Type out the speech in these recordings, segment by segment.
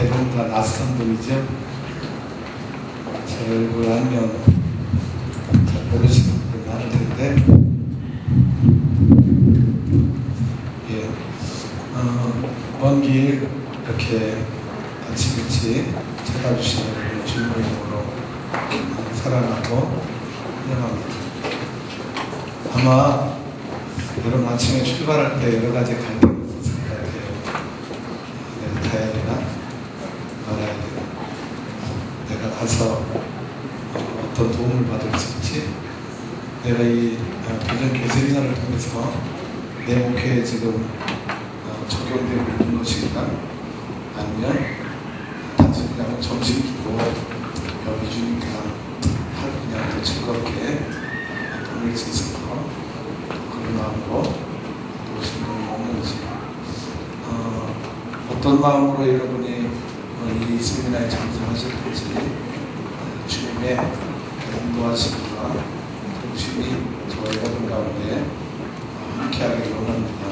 대부분 다 낯선 분이죠. 제 얼굴 안면 잘 모르시는 분들 많을 텐데, 예, 먼 길 이렇게 아침 일찍 찾아주시는 주님으로 사랑하고 환영합니다. 아마 여러분 아침에 출발할 때 여러 가지 갈등이 있었을 것 같아요. 내가 가야 되나 말아야 되나, 내가 가서 어떤 도움을 받을 수 있지, 내가 이 비전교회 세미나를 통해서 내 목회에 지금 적용되고 있는 것인가, 아니면 단순히 그냥 점심 주고 여기 주니까 그냥 더 즐겁게 보낼 수 있을 거, 그런 마음으로 또 신경이 없는지, 어떤 마음으로 여러분이 이 세미나에 참석하셨는지 주님의 인도하심과 동심이 저와 여러분 가운데 함께하기를 원합니다.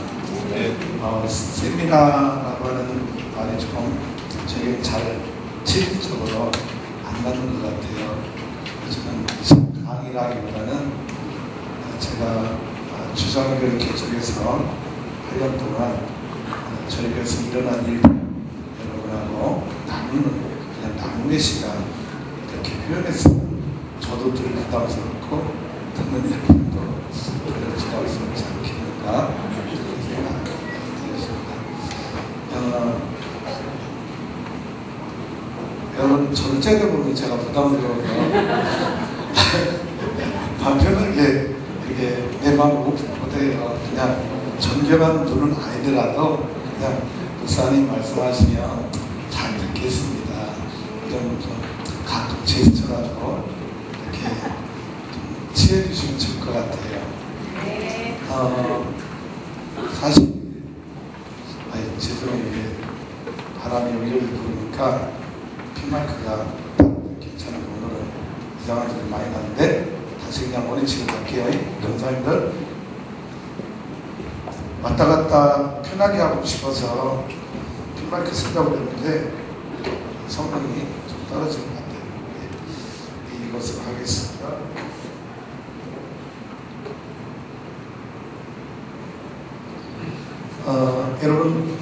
세미나라고 하는 말이 좀 저에게 잘 체질적으로 안 맞는 것 같아요. 저는 강의라기보다는 제가 주상교회 개척에서 8년 동안 저희 교회에서 일어난 일 여러분하고 나누는, 그냥 나눔의 시간 이렇게 표현했으면 저도 늘 부담스럽고 듣는 여러분도 별로 부담스럽지 않겠는가 생각이 되었습니다. 여러분, 저를 째려보면 제가 부담스러워서 반편하게 이게 내 마음을 못해요. 그냥 존경하는 분은 아니더라도 그냥 목사님 말씀하시면 잘 듣겠습니다. 이런 좀 가끔 제스처라도 이렇게 좀 취해주시면 좋을 것 같아요. 사실 죄송해요. 바람이 여기를 부르니까 핀마이크가 괜찮은데 오늘은 이상한 소리 많이 나는데 다시 그냥 원위치로 갈게요. 경사님들 왔다 갔다 편하게 하고 싶어서 핀마이크 쓴다고 그랬는데 성능이 좀 떨어지는 것 같아요. 이것을 하겠습니다. 여러분,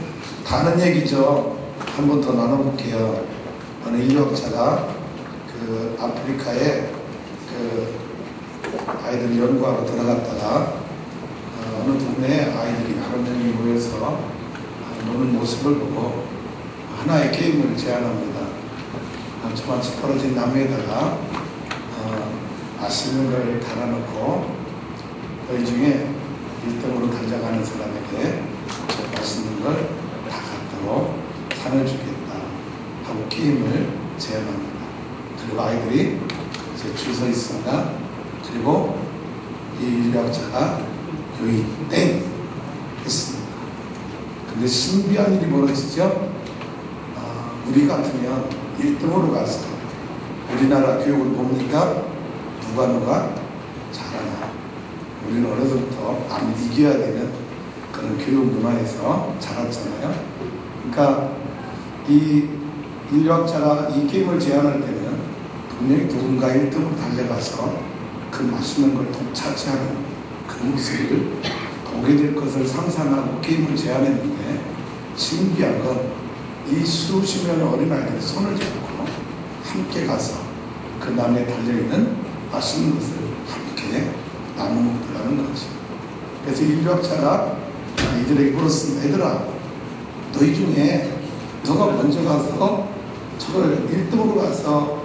다른 얘기죠. 한 번 더 나눠볼게요. 어느 인류학자가 그 아프리카에 그 아이들 연구하러 들어갔다가 어느 동네에 아이들이 여러 명이 모여서 노는 모습을 보고 하나의 게임을 제안합니다. 저만치 떨어진 나무에다가 맛있는 걸 달아놓고 너희 중에 1등으로 달려가는 사람에게 저 맛있는 걸 다 갖다고 상을 주겠다 하고 게임을 제안합니다. 그리고 아이들이 이제 줄 서 있습니다. 그리고 이 인류학자가 여기 땡 했습니다. 근데 신비한 일이 벌어지죠. 우리 같으면 1등으로 가서 우리나라 교육을 봅니까? 누가 잘하나. 우리는 어려서부터 안 이겨야 되는 그런 교육 문화에서 자랐잖아요. 그러니까 이 인류학자가 이 게임을 제안할 때는 분명히 누군가 1등으로 달려가서 그 맛있는 걸 독차지하는 그 모습을 보게 될 것을 상상하고 게임을 제안했는데, 신기한 건 이 수십 명의 어린아이들이 손을 잡고 함께 가서 그 나무에 달려있는 맛있는 것을 함께 나눠 먹더라는 거지. 그래서 인류학자가 이들에게 물었습니다. 얘들아, 너희 중에 너가 먼저 가서 저걸 1등으로 가서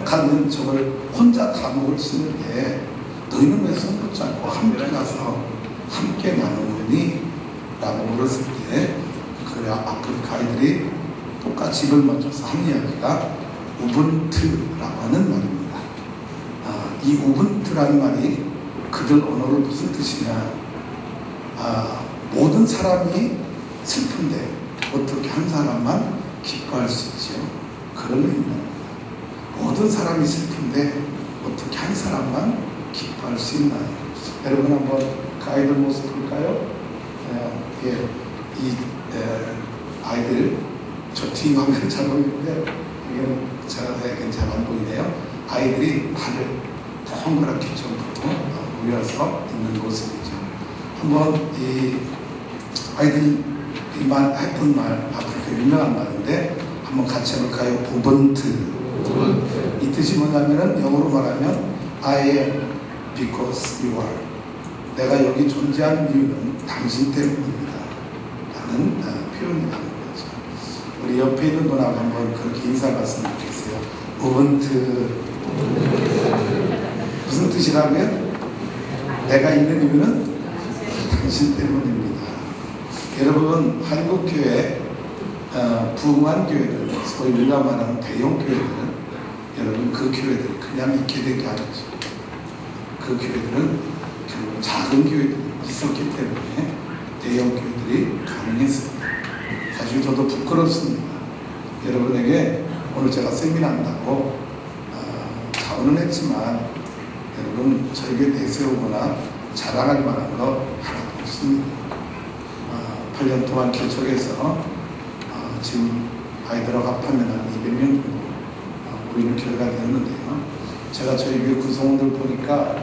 가는 저걸 혼자 다 먹을 수 있는데 너희는 왜 손 붙잡고 함께 가서 함께 나누니? 라고 물었을 때 그 아프리카 아이들이 똑같이 이걸 먼저서 한 이야기가 우분투라고 하는 말입니다. 이 우분투라는 말이 그들 언어로 무슨 뜻이냐, 모든 사람이 슬픈데 어떻게 한 사람만 기뻐할 수 있지요? 그런 의미입니다. 모든 사람이 슬픈데 어떻게 한 사람만 기뻐할 수 있나요? 여러분 한번 그 아이들 모습 볼까요? 이 아이들 저 뒤 화면 잘 보이는데 이게 제가 잘 안 보이네요. 아이들이 발을 동그랗게 좀 모여서 있는 모습이죠. 한번 이 아이들이 했던 말, 아프리카 유명한 말인데 한번 같이 해볼까요? 오번트. 이 뜻이 뭐냐면은 영어로 말하면 I am because you are. 내가 여기 존재하는 이유는 당신 때문입니다. 라는 표현이 나는 거죠. 우리 옆에 있는 분하고 한번 그렇게 인사 말씀을 주세요. 오번트. 무슨 뜻이라면? 내가 있는 이유는 당신 때문입니다. 여러분, 한국교회 부흥한 교회들, 소위 우리가 말하는 대형 교회들, 여러분 그 교회들이 그냥 있게 된 게 아니죠. 그 교회들은 결국 작은 교회들이 있었기 때문에 대형 교회들이 가능했습니다. 사실 저도 부끄럽습니다. 여러분에게 오늘 제가 세미나 한다고 자원은 했지만 여러분 저에게 내세우거나 자랑할 만한 거 하나도 없습니다. 8년 동안 개척해서 지금 아이들하고 합하면 한 200명 정도 모이는 교회가 되었는데요. 제가 저희 교회 구성원들 보니까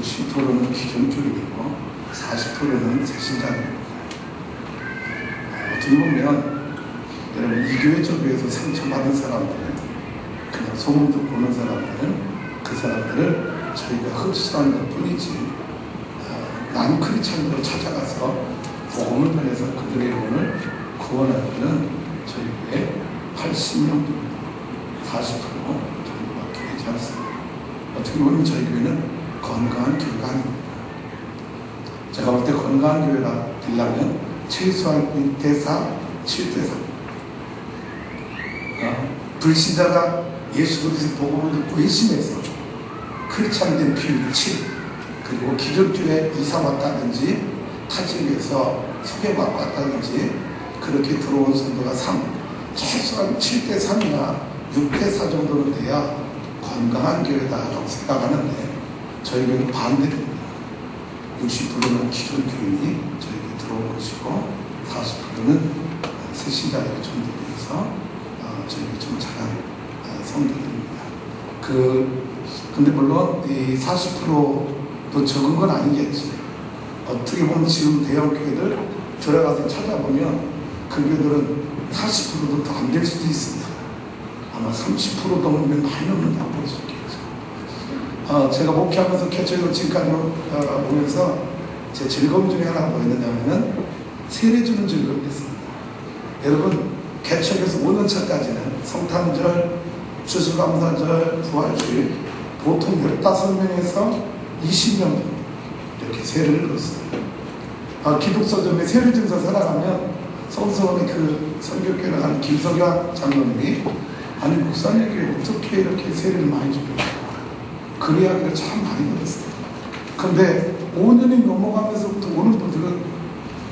60%는 기존 교육이고 40%는 새신자입니다. 어떻게 보면 여러분 이 교회 저 교회에서 상처받은 사람들, 그냥 소문 듣고 오는 사람들, 그 사람들을 저희가 흡수하는 것 뿐이지 난 크리스찬으로 찾아가서 복음을 전해서 그들의 영혼을 구원하기는 저희 교회 80명 정도, 40% 정도밖에 되지 않습니다. 어떻게 보면 저희 교회는 건강한 교회가 아닙니다. 제가 볼 때 건강한 교회가 되려면 최소한 1대4, 7대3. 불신자가 예수 그리스도의 복음을 듣고 회심해서 크리스찬 된 비율이 7, 그리고 기존 교회 이사 왔다든지 타 지역에서 소개받고 왔다든지 그렇게 들어온 성도가 3, 최소한 7대3이나 6대4 정도는 돼야 건강한 교회다라고 생각하는데 저희 교회는 반대입니다. 60%는 기존 교인이 저에게 들어온 것이고 40%는 새신자들이 전도되어서 저에게 좀 잘한 성도들입니다. 근데 물론 이 40%도 적은 건 아니겠지. 어떻게 보면 지금 대형 교회들 들어가서 찾아보면 그 교회들은 40%도 더 안 될 수도 있습니다. 아마 30% 넘으면 많이 넘는다고 볼 수 있겠죠. 제가 목회하면서 개척을 지금까지 보면서 제 즐거움 중에 하나가 뭐였느냐면은 세례 주는 즐거움이 있습니다. 여러분 개척에서 5년차까지는 성탄절, 추수감사절, 부활주일 보통 15명에서 20명 정도 이렇게 세례를 넣었어요. 기독서점에 세례 증서 살아가면 성서원의 그 선교교회를 하는 김석영 장로님이 아니 목사님에게 어떻게 이렇게 세례를 많이 줍니까? 그 이야기를 참 많이 들었어요. 근데 5년이 넘어가면서부터 오는 분들은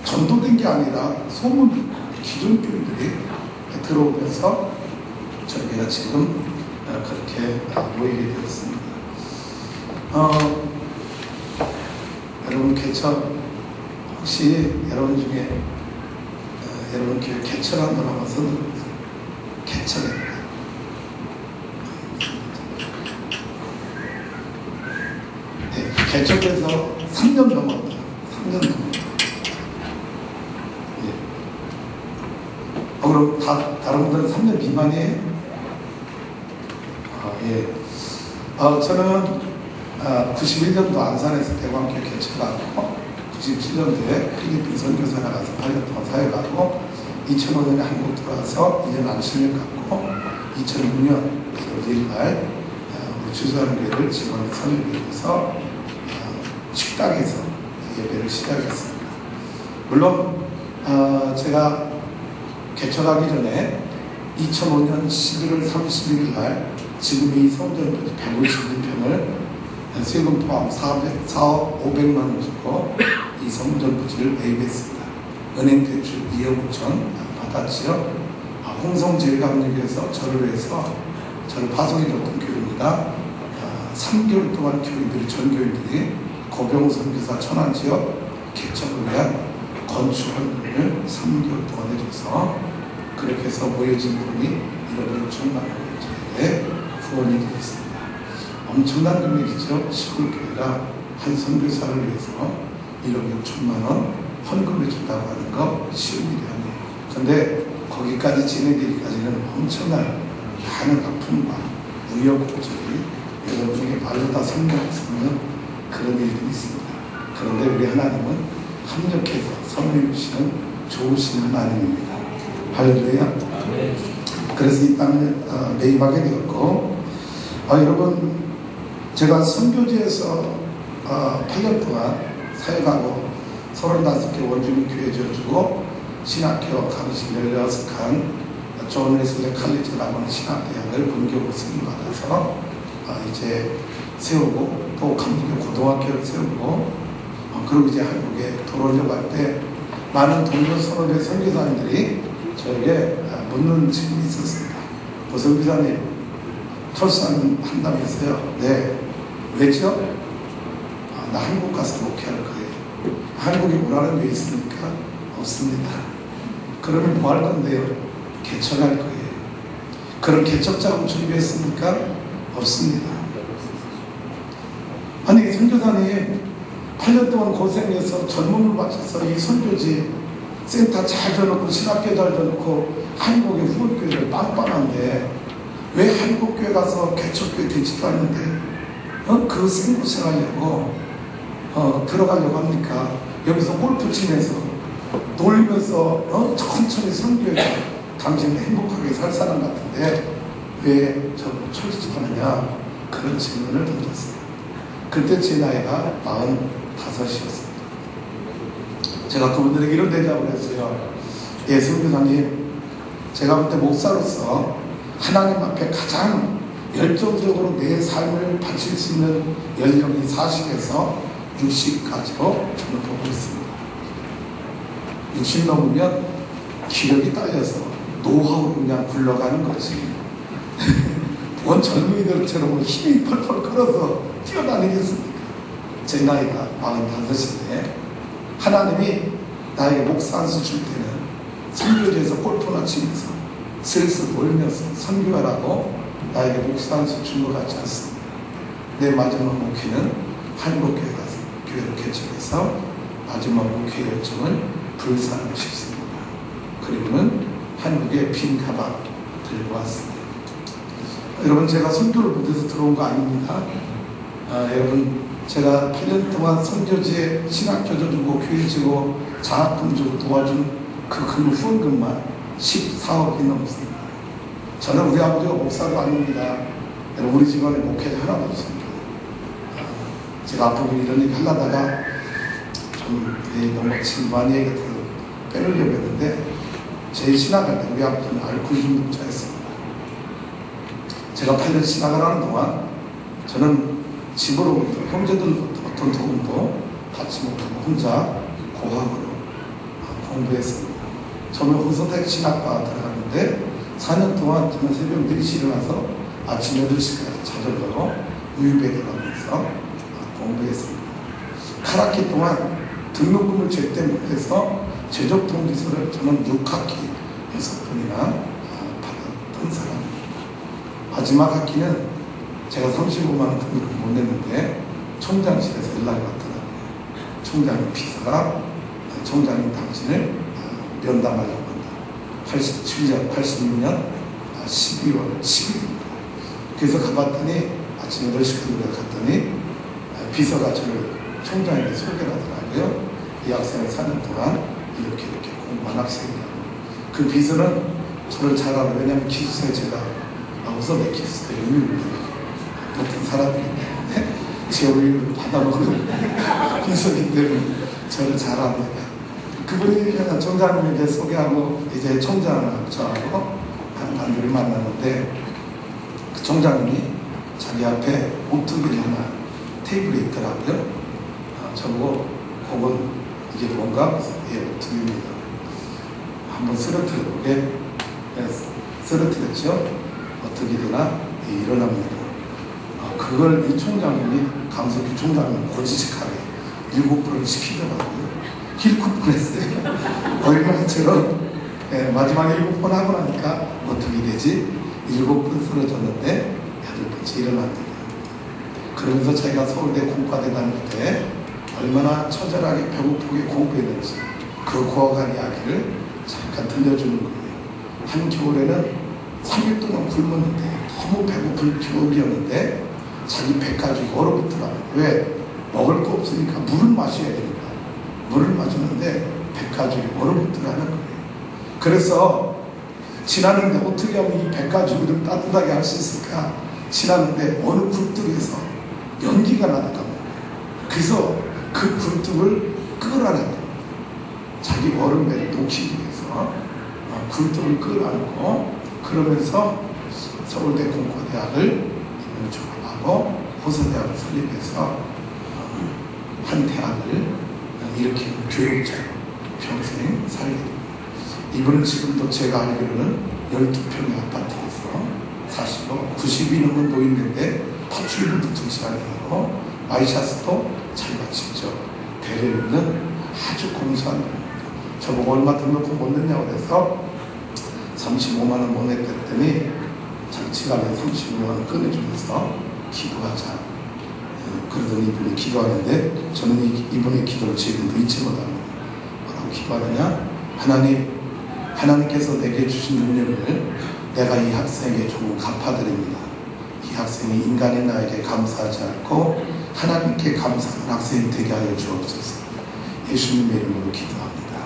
전도된 게 아니라 소문 듣고 기존 교인들이 들어오면서 저희가 지금 그렇게 모이게 되었습니다. 여러분 개척 혹시 여러분 중에 여러분 교회 개척한 분하고 선을 개척했다. 네, 개척해서 3년 넘었다. 3년 넘었다. 예. 그럼 다른 분들은 3년 미만이에요? 예. 저는 91년도 안산에서 대광교회 개척하고 97년도에 필리핀 선교사가 가서 8년 동안 사역하고 2005년에 한국 들어와서 2년 안식일 갖고 2006년 1월 1일 우리 주소하는 교회를 직원을 설립해서 식당에서 예배를 시작했습니다. 물론 제가 개척하기 전에 2005년 11월 31일 날 지금 이 성전 151평을 세금 포함 4억 500만 원 주고 이 성전 부지를 매입했습니다. 은행 대출 2억 5천 받았지요. 홍성제일감리교에서 저를 위해서 저를 파송해줬던 교회입니다. 3개월 동안 전 교인들이 고병 선교사 천안지역 개척을 위한 건축 활동을 3개월 동안 해줘서 그렇게 해서 모여진 돈이 1억 6천만 원에 후원이 되었습니다. 엄청난 금액이죠. 시골교회가 한 선교사를 위해서 1억 6천만 원 헌금해 준다고 하는 거 쉬운 일이 아니에요. 그런데 거기까지 진행되기까지는 엄청난 많은 아픔과 우여곡절이 여러분에게 말로 다 설명할 수 없는 그런 일들이 있습니다. 그런데 우리 하나님은 합력해서 선물 주시는 좋으신 하나님입니다. 할렐루야. 그래서 이 땅을 매입하게 되었고, 여러분, 제가 선교지에서 8년 동안 사역하고 35개 원주민 교회 지어주고 신학교 가르치기 16칸 존 웨슬리 칼리지라고 하는 신학대학을 본교로 승인받아서 이제 세우고 또 감리교 고등학교를 세우고 그리고 이제 한국에 돌아오려고 할 때 많은 동료 선후배 선교사님들이 저에게 묻는 질문이 있었습니다. 선교사님 철수하는 한다면서요? 네. 왜죠? 나 한국 가서 목회할 거예요. 한국에 오라는 게 있습니까? 없습니다. 그러면 뭐 할 건데요? 개척할 거예요. 그럼 개척 자금 준비했습니까? 없습니다. 아니 선교사님 8년 동안 고생해서 전문을 마쳐서 이 선교지 센터 잘 줘놓고 신학교 잘 줘놓고 한국의 후원교회를 빵빵한데 왜 한국교회 가서 개척교회 되지도 않는데 그 생고생하려고 들어가려고 합니까? 여기서 골프 치면서 놀면서 천천히 선교해서 당신은 행복하게 살 사람 같은데 왜 저를 철수하느냐 그런 질문을 던졌어요. 그때 제 나이가 45이었습니다. 제가 그분들에게 이런 대답을 했어요. 예, 선교사님, 제가 그때 목사로서 하나님 앞에 가장 열정적으로 내 삶을 바칠 수 있는 연령이 40에서 60까지로 저는 보고 있습니다. 60 넘으면 기력이 딸려서 노하우로 그냥 굴러가는 거지. 뭔 젊은이들처럼 힘이 펄펄 끓어서 뛰어다니겠습니까? 제 나이가 45인데 하나님이 나에게 목사 안수 줄 때는 선교지에서 골프나 치면서 슬슬 놀면서 선교하라고 나에게 목사 안수 준 것 같지 않습니다. 내 마지막 목회는 한국교회 가서 교회를 개척해서 마지막 목회 열정을 불사하고 싶습니다. 그리고는 한국에 빈 가방 들고 왔습니다. 여러분 제가 선교를 못해서 들어온 거 아닙니다. 여러분 제가 8년 동안 선교지에 신학교 주고 교회 주고 장학금 주고 도와준 그 후원금만 14억이 넘습니다. 저는 우리 아버지가 목사도 아닙니다. 여러분 우리 집안에 목회자 하나도 없습니다. 제가 앞으로 이런 얘기 하려다가 좀 너무 진부한 얘기 같아서 빼려고 했는데 제 신학할 때 우리 아버지는 알코올 중독자였습니다. 제가 8년 신학을 하는 동안 저는 집으로부터 형제들 어떤 도움도 받지 못하고 혼자 고학으로 공부했습니다. 처음에 호서대 신학과 들어갔는데 4년 동안 저는 새벽 4시 일어나서 아침 8시까지 자전거로 우유배달하면서 공부했습니다. 8학기 동안 등록금을 제때 못해서 제적통지서를 저는 6학기 6번이나 받았던 사람입니다. 마지막 학기는 제가 35만 원 등록금 못 냈는데 총장실에서 연락이 왔더라고요. 총장님 비서가 총장님 당신을 면담하려고 한다. 86년 12월 10일입니다. 그래서 가봤더니 아침 8시까지 갔더니 비서가 저를 총장에게 소개를 하더라고요. 이 학생은 4년 동안 이렇게 공부한 학생이라고. 그 비서는 저를 잘 알아요. 왜냐하면 기숙사에 제가 우선 내 기숙사에 우유를 같은 사람이기 때문에 제 우유를 받아먹는 비서기 때문에 저를 잘 압니다. 그분이 총장님에게 소개하고 이제 총장을 저하고 단둘이 만났는데 그 총장님이 자기 앞에 오뚜기를 하나 테이블에 있더라고요. 저보고 그건 이게 뭔가? 예, 오뚜기입니다. 한번 쓰러뜨려보게 쓰러뜨렸죠. 어떻게 되나? 예, 일어납니다. 그걸 이 총장님이 강석규 총장님이 고지식하게 7번을 시키더라고요. 7번 했어요. 얼마처럼 마지막 7번 하고 나니까 어떻게 되지? 7번 쓰러졌는데 8번째 일어납니다. 그러면서 자기가 서울대 공과대 다닐 때 얼마나 처절하게 배고프게 공부했는지 그 고아간 이야기를 잠깐 들려주는 거예요. 한겨울에는 3일 동안 굶었는데 너무 배고플 겨울이었는데 자기 배까지 얼어붙더라. 왜? 먹을 거 없으니까 물을 마셔야 되니까. 물을 마셨는데 배까지 얼어붙더라는 거예요. 그래서 지나는데 어떻게 하면 이 배가죽을 따뜻하게 할 수 있을까? 지나는데 어느 굴뚝에서 연기가 나더라는 거예요. 그래서 그 굴뚝을 끌어안고 자기 얼음배를 녹이기 위해서 굴뚝을 끌어안고 그러면서 서울대 공과대학을 임용 졸업하고 호서대학을 설립해서 한 대학을 일으키는 교육자로 평생 살게 됩니다. 이분은 지금도 제가 알기로는 12평의 아파트에서 사시고 90이 넘은 노인인데 파출부도 등산하고 마이샤스도 자기가 직접 데려있는 아주 공손한 분입니다. 저보고 얼마 등록금 못 냈냐고 해서 35만 원 못 냈더니 자기 지갑에 35만 원 꺼내주면서 기도하자. 그러더니 이분이 기도하는데 저는 이분의 기도를 지금도 잊지 못합니다. 뭐라고 기도하느냐? 하나님께서 내게 주신 능력을 내가 이 학생에게 조금 갚아드립니다. 이 학생이 인간의 나에게 감사하지 않고 하나님께 감사하는 학생이 되게 하여 주옵소서. 예수님의 이름으로 기도합니다.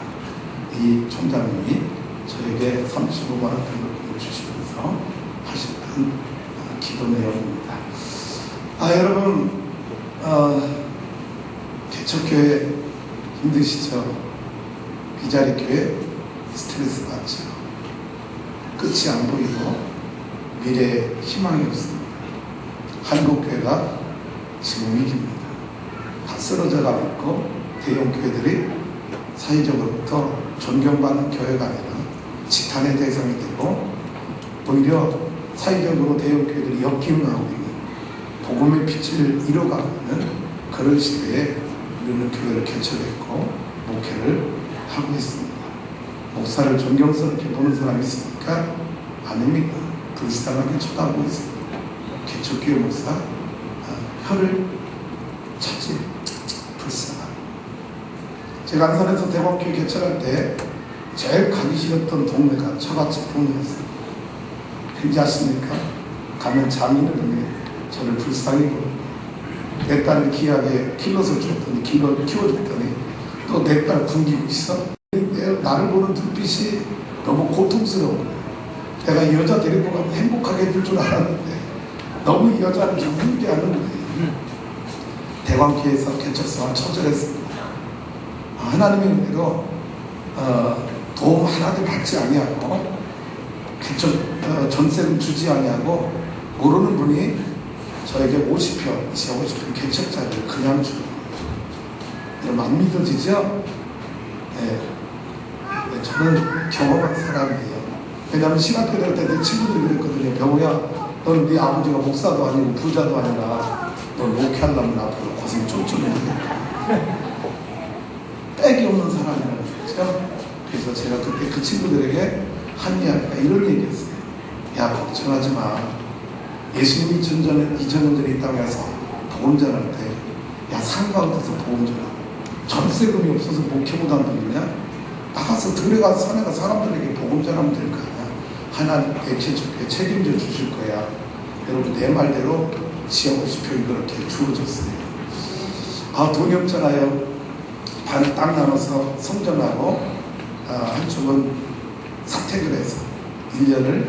이 총장님이 저에게 35만 원 등록금을 주시면서 하셨던 기도 내용입니다. 여러분 개척교회 힘드시죠? 비자리교회 스트레스 받죠. 끝이 안 보이고 미래에 희망이 없습니다. 한국교회가 지금 위기입니다. 다 쓰러져 가고 있고 대형 교회들이 사회적으로부터 존경받는 교회가 아니라 지탄의 대상이 되고 오히려 사회적으로 대형 교회들이 역기능을 하고 있는 복음의 빛을 잃어가고 있는 그런 시대에 우리는 교회를 개척했고 목회를 하고 있습니다. 목사를 존경스럽게 보는 사람이 있습니까? 아닙니다. 불쌍하게 쳐다보고 있습니다. 개척교회 목사 혀를 찾지 불쌍하게. 제가 안산에서 대광교회 개척할 때 제일 가기 싫었던 동네가 처갓집 동네였어요. 왠지 아십니까? 가면 장인어른이 저를 불쌍히 보고 내 딸을 귀하게 길러서 줬더니 키워줬더니 또 내 딸 굶기고 있어. 나를 보는 눈빛이 너무 고통스러워. 내가 이 여자 데리고 가면 행복하게 해줄 줄 알았는데 너무 이 여자를 좀 힘게 하는 거예요. 대광교회에서 개척성을 처절했습니다. 하나님의 은혜로 도움 하나도 받지 아니하고 개척 전세금 주지 아니하고 모르는 분이 저에게 50평 개척자를 그냥 주는 거예요. 안 믿어지죠? 네. 저는 경험한 사람이에요. 왜냐하면 신학교 다닐 때 내 친구들이 그랬거든요. 병우야, 너는 네 아버지가 목사도 아니고 부자도 아니라 넌 목회하려면 앞으로 고생 좀 해야 돼. 빽이 없는 사람이라는 거죠. 그래서 제가 그때 그 친구들에게 한 이야기가 이런 얘기였어요. 야, 걱정하지 마. 예수님이 2000년 전에 이 땅에 와서 복음 전할 때 야, 산가운데서 복음 전하고 전세금이 없어서 목회 못한 분이냐? 나가서 들에 가서 산에 가서 사람들에게 복음 전하면 될 거 아니야. 하나님 개척교회 책임져 주실 거야. 여러분 내 말대로 지하 50평이 그렇게 주어졌어요. 돈이 없잖아요. 반을 딱 나눠서 성전하고 한쪽은 사택을 해서 1년을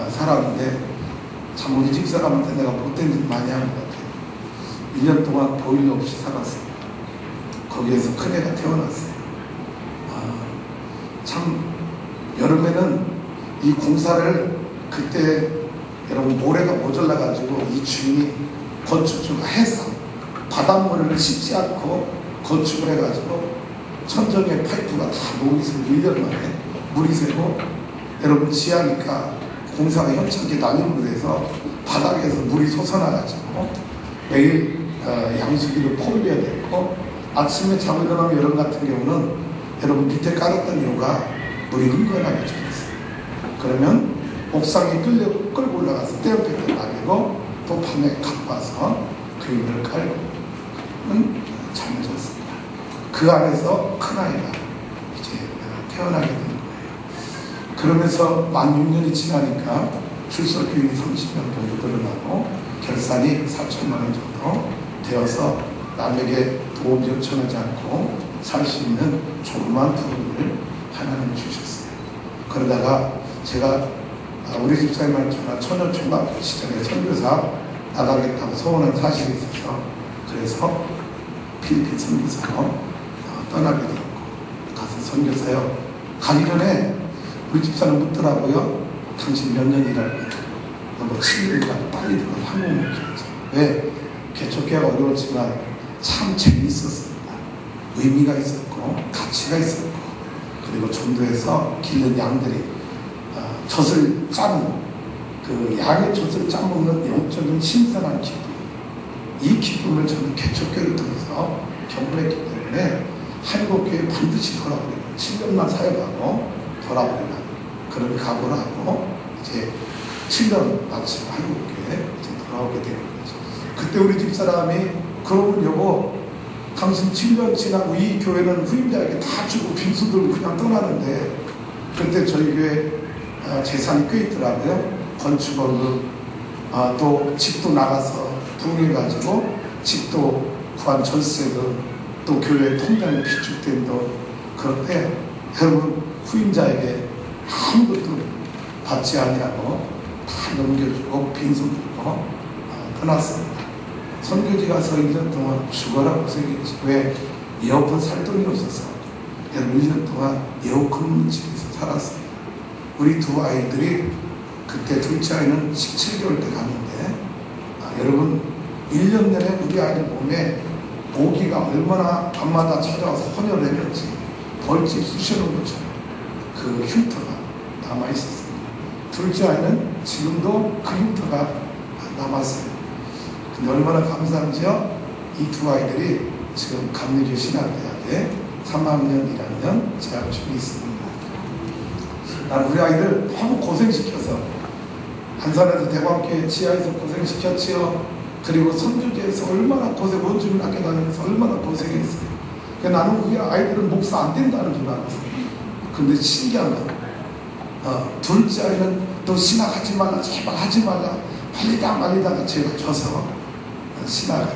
살았는데 참 우리 집 사람한테 내가 못된 짓 많이 한 것 같아요. 1년 동안 보일러 없이 살았어요. 거기에서 큰애가 태어났어요. 참 여름에는 이 공사를 그때 여러분 모래가 모자라가지고 이 주인이 건축주가 해서 바닷물을 씻지 않고 건축을 해가지고 천정에 파이프가 다 녹이 새고 1년 만에 물이 새고 여러분 지하니까 공사가 현창게 난임으로 돼서 바닥에서 물이 솟아나가지고 매일 양수기를 폴려야 되고 아침에 자고 일어나면 여름 같은 경우는 여러분 밑에 깔았던 이유가 물이 흥건하게 젖었어요. 그러면 옥상에 끌고 올라가서 떼어빼고 말리고 또 밤에 갖고 와서 그림을 깔고 잠을 잤습니다. 그 안에서 큰아이가 이제 태어나게 된 거예요. 그러면서 만 6년이 지나니까 출석비용이 30명 정도 늘어나고 결산이 4천만 원 정도 되어서 남에게 도움 요청하지 않고 살 수 있는 조그만 부분을 하나님 주셨어요. 그러다가 제가 우리 집사님한테 처녀 총각 시절에 선교사 나가겠다고 소원한 사실이 있어서 그래서 필리핀 선교사로 떠나게 되었고 가서 선교사요. 가기 전에 우리 집사는 묻더라고요. 당신 몇 년 일할 거야? 뭐 7년이니까 빨리 들어가서 한국 먹겠죠. 왜? 개척기가 어려웠지만 참 재미있었습니다. 의미가 있었고 가치가 있었고 그리고 전도에서 기른 양들이 젖을 짜는 그 양의 젖을 짜먹는 영적인 신선한 기쁨, 이 기쁨을 저는 개척교회를 통해서 경험했기 때문에 한국교회 반드시 돌아오리라 7년만 사역하고 돌아오리라 그런 각오를 하고 이제 7년 마치고 한국교회에 이제 돌아오게 되는 거죠. 그때 우리 집사람이 그러면 여보 당신 7년 지나고 이 교회는 후임자에게 다 주고 빈수 들고 그냥 떠나는데 그때 저희 교회 재산이 꽤 있더라고요. 건축원금 또 집도 나가서 부흥해가지고 집도 구한 전세금 또 교회 통장에 비축된 돈 그런데 여러분 후임자에게 아무것도 받지 아니하고 다 넘겨주고 빈손 들고 떠났습니다. 선교지 가서 1년 동안 죽어라 고생했지. 왜? 에어컨 살 돈이 없어서 1년 동안 에어컨 없는 집에서 살았어요. 우리 두 아이들이 그때 둘째 아이는 17개월 때 갔는데 여러분 1년 내내 우리 아이들 몸에 모기가 얼마나 밤마다 찾아와서 헌혈을 했는지 벌집 쑤셔놓은 것처럼 그 흉터가 남아있었습니다. 둘째 아이는 지금도 그 흉터가 남았어요. 근데 얼마나 감사한지요? 이 두 아이들이 지금 감리교 신학대학에 3학년, 1학년 재학 중에 있습니다. 난 우리 아이들 너무 고생시켜서 한산에서 대광교회 지하에서 고생시켰지요. 그리고 선교지에서 얼마나 고생, 원주민 학교 다니면서 얼마나 고생했어요. 나는 우리 아이들은 목사 안 된다는 줄 알았어요. 근데 신기한 건 둘째 아이는 너 신학하지 말라 제발 하지 말라 말리다가 제가 져서 신학을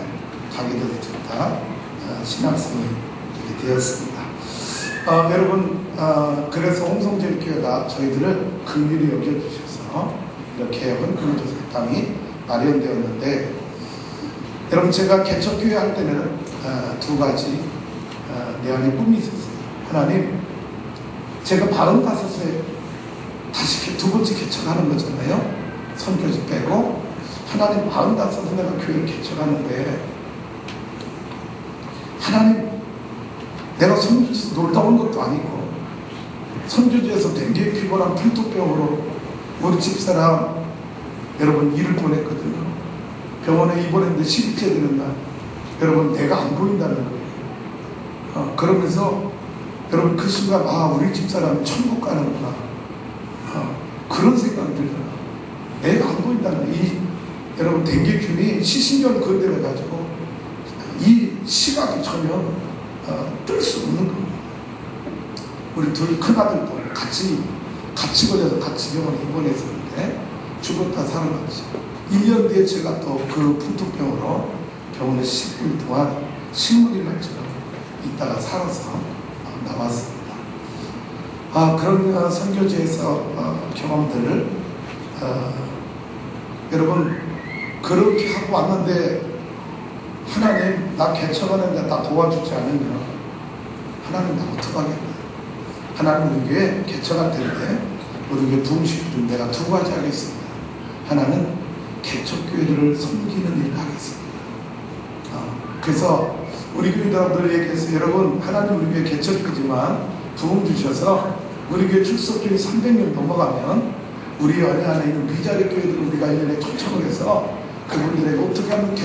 가게 됐다. 신학생이 되었습니다. 여러분 그래서 홍성제일교회가 저희들을 긍휼히 여겨주셔서 이렇게 헌금해줘서 땅이 마련되었는데 여러분 제가 개척교회 할 때는 두 가지 내 안에 꿈이 있었어요. 하나님 제가 45세 다시 두 번째 개척하는 거잖아요. 선교지 빼고 하나님 45세 내가 교회를 개척하는데 하나님 내가 선교지에서 놀다 온 것도 아니고 선교지에서 dengue 피부랑 풍토병으로 우리 집사람 여러분 일을 보냈거든요. 병원에 입원했는데 10일째 되는 날 여러분 내가 안 보인다는 거예요. 그러면서 여러분 그 순간 우리 집사람 천국 가는구나 그런 생각이 들더라고요. 내가 안 보인다는 거예요. 여러분 dengu균이 시신경 건드려가지고 이 시각이 전혀 뜰 수 없는 겁니다. 우리 둘 큰아들도 같이 걸려서 같이 병원에 입원했었는데 죽었다 살아났지. 1년 뒤에 제가 또 그 풍토병으로 병원에 10일 동안 식물이 날처럼 있다가 살아서 나왔습니다. 그런 선교지에서 경험들을 여러분 그렇게 하고 왔는데 하나님 나 개척하는데 나 도와주지 않으면 하나님 나 어떡하겠나. 하나님 우리 교회 개척할 텐데 우리 교회 부흥시키는 내가 두 가지 하겠습니다. 하나는 개척교회들을 섬기는 일을 하겠습니다. 그래서 우리 교회 여러분들 얘기해서 여러분 하나님 우리 교회 개척교지만 부흥 주셔서 우리 교회 출석교회 300명 넘어가면 우리 연회 안에 있는 비자리 교회들 우리가 1년에 초청을 해서 그분들에게 어떻게 하면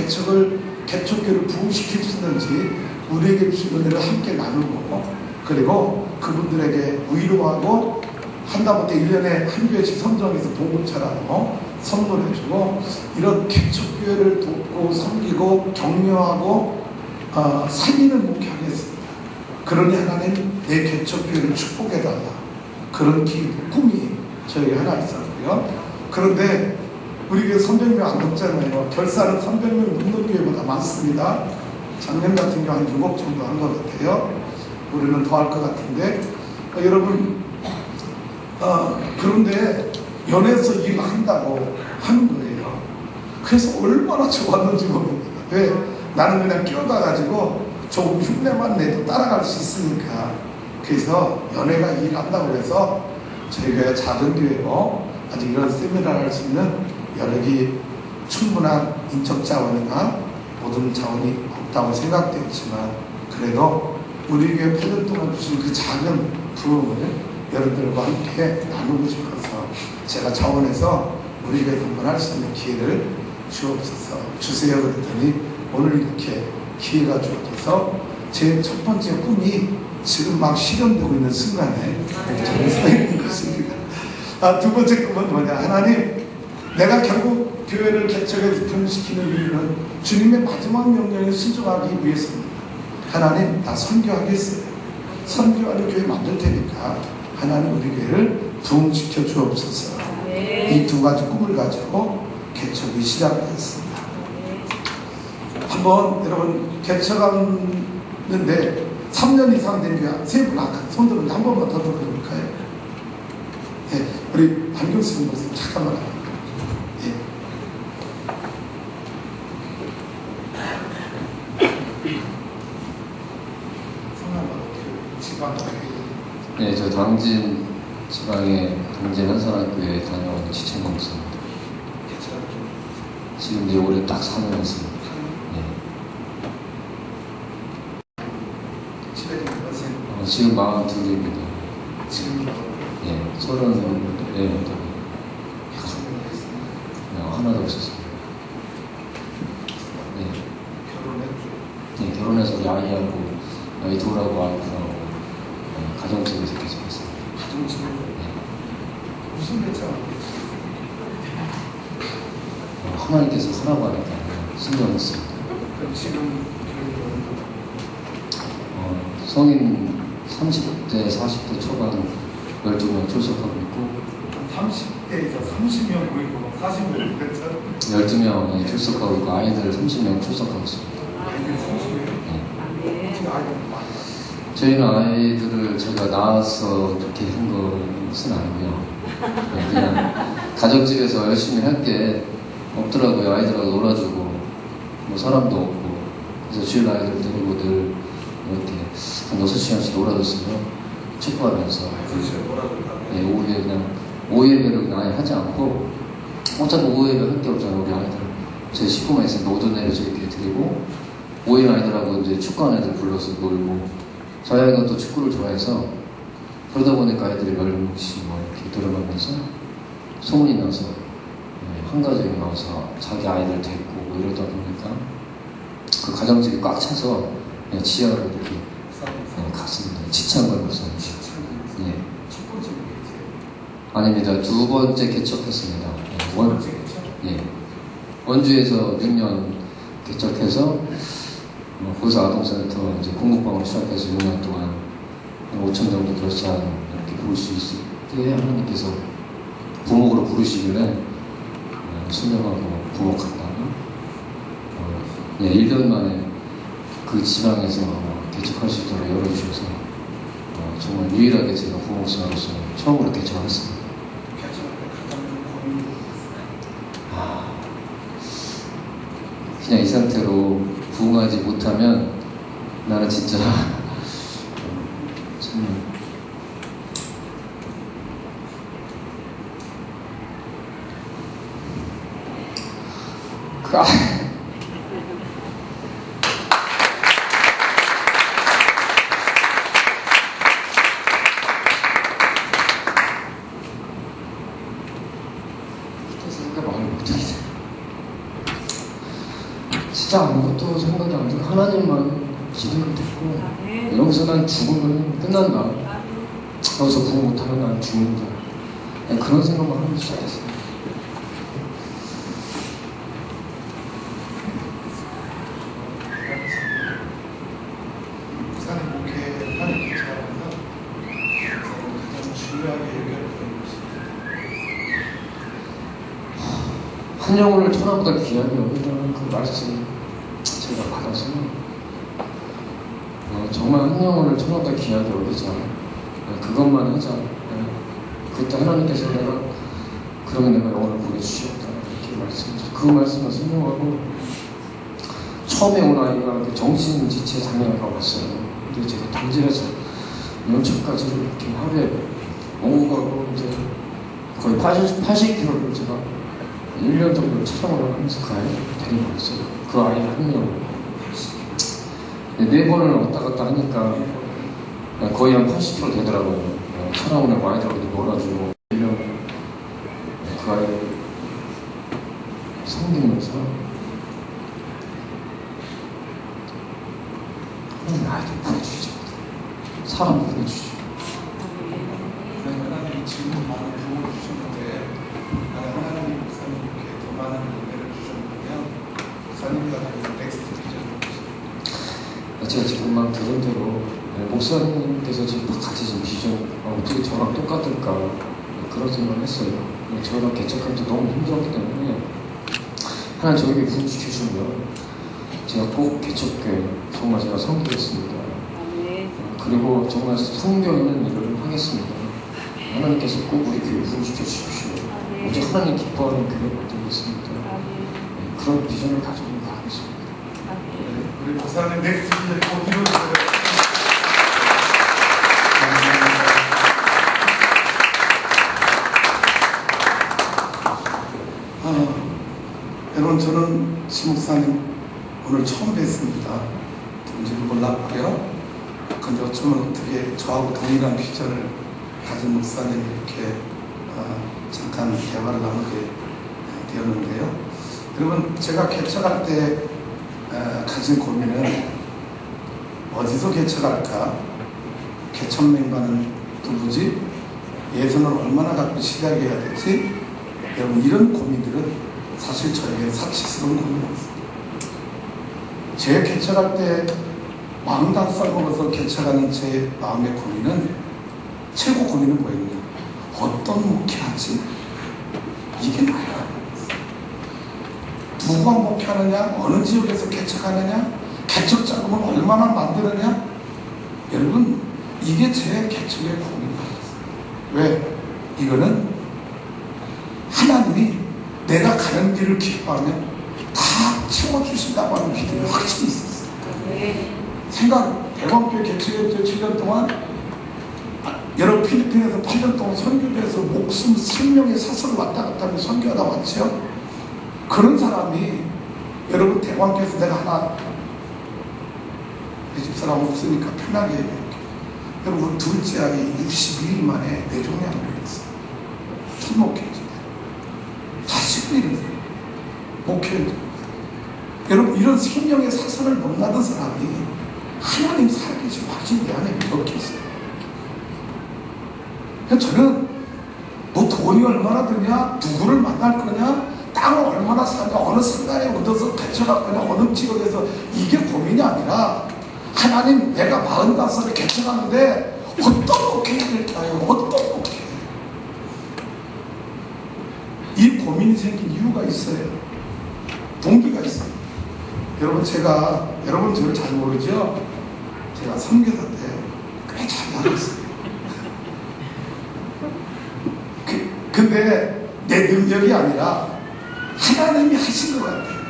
개척교회를 부흥시킬 수 있는지 우리에게 주신 은혜를 함께 나누고 그리고 그분들에게 위로하고 한다못해 1년에 한 교회씩 선정해서 봉급처라도 선물해주고 이런 개척교회를 돕고 섬기고 격려하고 살리는 목회하겠습니다. 그러니 하나님 내 개척교회를 축복해달라. 그런 꿈이 저희 하나 있었고요. 그런데 우리 교회 300명 안 넘잖아요. 결사는 300명 넘는 교회보다 많습니다. 작년 같은 경우 한 6억 정도 한 것 같아요. 우리는 더 할 것 같은데 여러분 그런데 연애에서 일을 한다고 하는 거예요. 그래서 얼마나 좋았는지 모릅니다. 왜? 나는 그냥 끼어가가지고 조금 흉내만 내도 따라갈 수 있으니까. 그래서 연애가 일한다고 해서 저희가 작은 교회고 아직 이런 세미나를 할 수 있는 여력이 충분한 인적 자원이나 모든 자원이 없다고 생각되었지만 그래도 우리 교회 8년 동안 주신 그 작은 부흥을 여러분들과 함께 나누고 싶어서 제가 자원해서 우리 교회 한번 할 수 있는 기회를 주세요 그랬더니 오늘 이렇게 기회가 주어져서 제 첫 번째 꿈이 지금 막 실현되고 있는 순간에 저기 서 있는 것입니다. 두 번째 꿈은 뭐냐? 하나님, 내가 결국 교회를 개척해서 분시키는 이유는 주님의 마지막 명령에 순종하기 위해서입니다. 하나님, 나 선교하겠어요. 선교하는 교회 만들 테니까 하나님 우리 교회를 부흥시켜 주옵소서. 이 두 가지 꿈을 가지고 개척이 시작됐습니다. 한번 여러분 개척하는데 3년 이상 된 교회 세 분 아까 손 들었는데 한 번만 더 들어볼까요? 예, 우리 박경수 목사님 잠깐만 하세요. 예. 네, 저 당진 지방의 당진 한산학교에 다녀온 지창범 목사입니다. 지금 이제 올해 딱 4년 했습니다. 지금 42입니다. 지금 예, 34입니다. 하나도 없었습니다. 네. 네, 결혼해서 우리 아이하고 아이 둘하고 와이프하고 가정집에서 계속했습니다. 가정집에 네. 무슨 배짱? 하나님께서 하라고 하니까 순종했습니다. 그럼 지금 성인 30대, 40대 초반 12명 출석하고 있고 30대에서 30명 모이고 40명 됐죠? 12명이 출석하고 있고 아이들 30명 출석하고 있습니다. 아이들 30명? 네. 어떻게 아이들 많이 저희는 아이들을 제가 낳아서 그렇게 한 것은 아니고요. 네, 그냥 가정집에서 열심히 할 게 없더라고요. 아이들하고 놀아주고 뭐 사람도 없고 그래서 주일 아이들 데리고 늘 이렇게 한 6시간씩 놀아줬으면 축구하면서 네, 오후에 그냥 오후 예배를 그냥 아예 하지 않고 어차피 오후 예배 할 게 없잖아요. 우리 아이들 제 식구만 있으니까 오전 내려서 이렇게 드리고 오일 아이들하고 이제 축구하는 애들 불러서 놀고 저희 아이가 또 축구를 좋아해서 그러다 보니까 아이들이 멸뭉치 뭐 이렇게 들어가면서 소문이 나서 한 가정이 나와서 자기 아이들 데리고 뭐 이러다 보니까 그 가정집이 꽉 차서 지하로 이렇게 갔습니다. 지창걸 목사님. 예. 첫 번째 아닙니다. 두 번째 개척했습니다. 예. 원주에서 6년 개척해서 거기서 아동센터 이제 공급방으로 시작해서 6년 동안 5천 정도 결산 이렇게 볼 수 있을 때 하나님께서 부목으로 부르시길래 순종하고 부목한다가 1년 만에 그 지방에서 개척할 수 있도록 열어주셔서 정말 유일하게 제가 부목사로서 처음으로 개척했습니다. 그냥 이 상태로 부흥하지 못하면 나는 진짜 정말 진짜 아무것도 생각이 안 들고 하나님만 기도를 듣고 여기서 난 죽으면 끝난다. 여기서 구원 못하면 난 죽는다. 그런 생각만 하기 시작했어요. 목사님 목회하는 기차에서 가장 중요하게 얘기하는 것이 한 영혼을 천하보다 귀하게 여긴다는 그 말씀 제가 받아서 정말 한 영혼을 천하보다 귀하게 여기자. 그것만 하자. 그때 하나님께서 내가 그러면 내가 영혼을 보내주시겠다 이렇게 말씀하셨어요. 그 말씀을 순종하고 처음에 온 아이가 정신지체 장애가 왔어요. 근데 제가 당질에서 연초까지 이렇게 하루에 오고 가고 이제 거의 80km를 제가 1년 정도 촬영을 하면서 그 아이를 데리고 왔어요. 그 아이 한 명. 4번을 왔다 갔다 하니까 거의 한 80km 되더라고요. 촬영을 하고 아이들하고도 놀아주고 1년 그 아이를 섬기면서 아이들 보내주시죠. 사람 보내주시죠. 하나님이 지금 많은 도움을 주셨는데 하나님 목사님께 더 많은 은혜를 주셨다면 목사님과 같은 넥스트 비전을 주셨습니다. 제가 지금 막 들은 대로 목사님께서 지금 가지신 비전 어떻게 저랑 똑같을까 그런 생각을 했어요. 저랑 개척할 때 너무 힘들었기 때문에 하나 저에게 부흥시켜주면 제가 꼭 개척교회 정말 제가 섬기겠습니다. 그리고 정말 성경 있는 일을 하겠습니다. 하나님께서 꼭 우리 교회 부흥시켜 주십시오. 오직 하나님 기뻐하는 교회 만들겠습니다. 그런 비전을 가지고 가겠습니다. 우리 목사님 넥스트 비전 꼭 이루어져요. 여러분 저는 시 목사님 오늘 처음 뵀습니다. 누군지는 몰랐고요. 근데 어쩌면 어떻게 저하고 동일한 비전을 가진 목사님 이렇게 잠깐 대화를 나누게 되었는데요. 여러분 제가 개척할 때 가진 고민은 어디서 개척할까? 개척 멤버는 누구지? 예산을 얼마나 갖고 시작해야 되지? 여러분 이런 고민들은 사실 저에게 사치스러운 고민이었습니다. 제 개척할 때 45살 먹어서 개척하는 제 마음의 고민은 최고 고민은 뭐였냐? 어떤 목회하지? 이게 나야. 누가 목회하느냐? 어느 지역에서 개척하느냐? 개척 자금을 얼마나 만드느냐? 여러분 이게 제 개척의 고민이었어요. 왜? 이거는 하나님이 내가 가는 길을 기뻐하면 다 채워주신다고 하는 믿음이 확실히 있었어요. 생각, 대광교회 개척했죠. 7년 동안 여러분 필리핀에서 8년 동안 선교대에서 목숨, 생명의 사슬을 왔다 갔다 하며 선교하다 왔죠. 그런 사람이 여러분 대광교회에서 내가 하나 내 집사람 없으니까 편하게 얘기할게요. 여러분 둘째 아이 62일 만에 뇌종양을 했어요. 첫 목회지. 자식도 이러세요. 목회를. 여러분 이런 생명의 사슬을 못 나던 사람이 하나님 살아계신 확신이 내 안에 이렇게 있어요. 저는 뭐 돈이 얼마나 드냐, 누구를 만날 거냐, 땅을 얼마나 사냐, 어느 순간에 얻어서 개척할 거냐, 어느 지역에서 이게 고민이 아니라 하나님 내가 45살에 개척하는데 어떤 목회를 될까요? 어떤 목회? 이 고민이 생긴 이유가 있어요. 동기가 있어요. 여러분 여러분 저를 잘 모르죠? 제가 선교사 때 꽤 잘 나갔어요. 근데 내 능력이 아니라 하나님이 하신 것 같아요.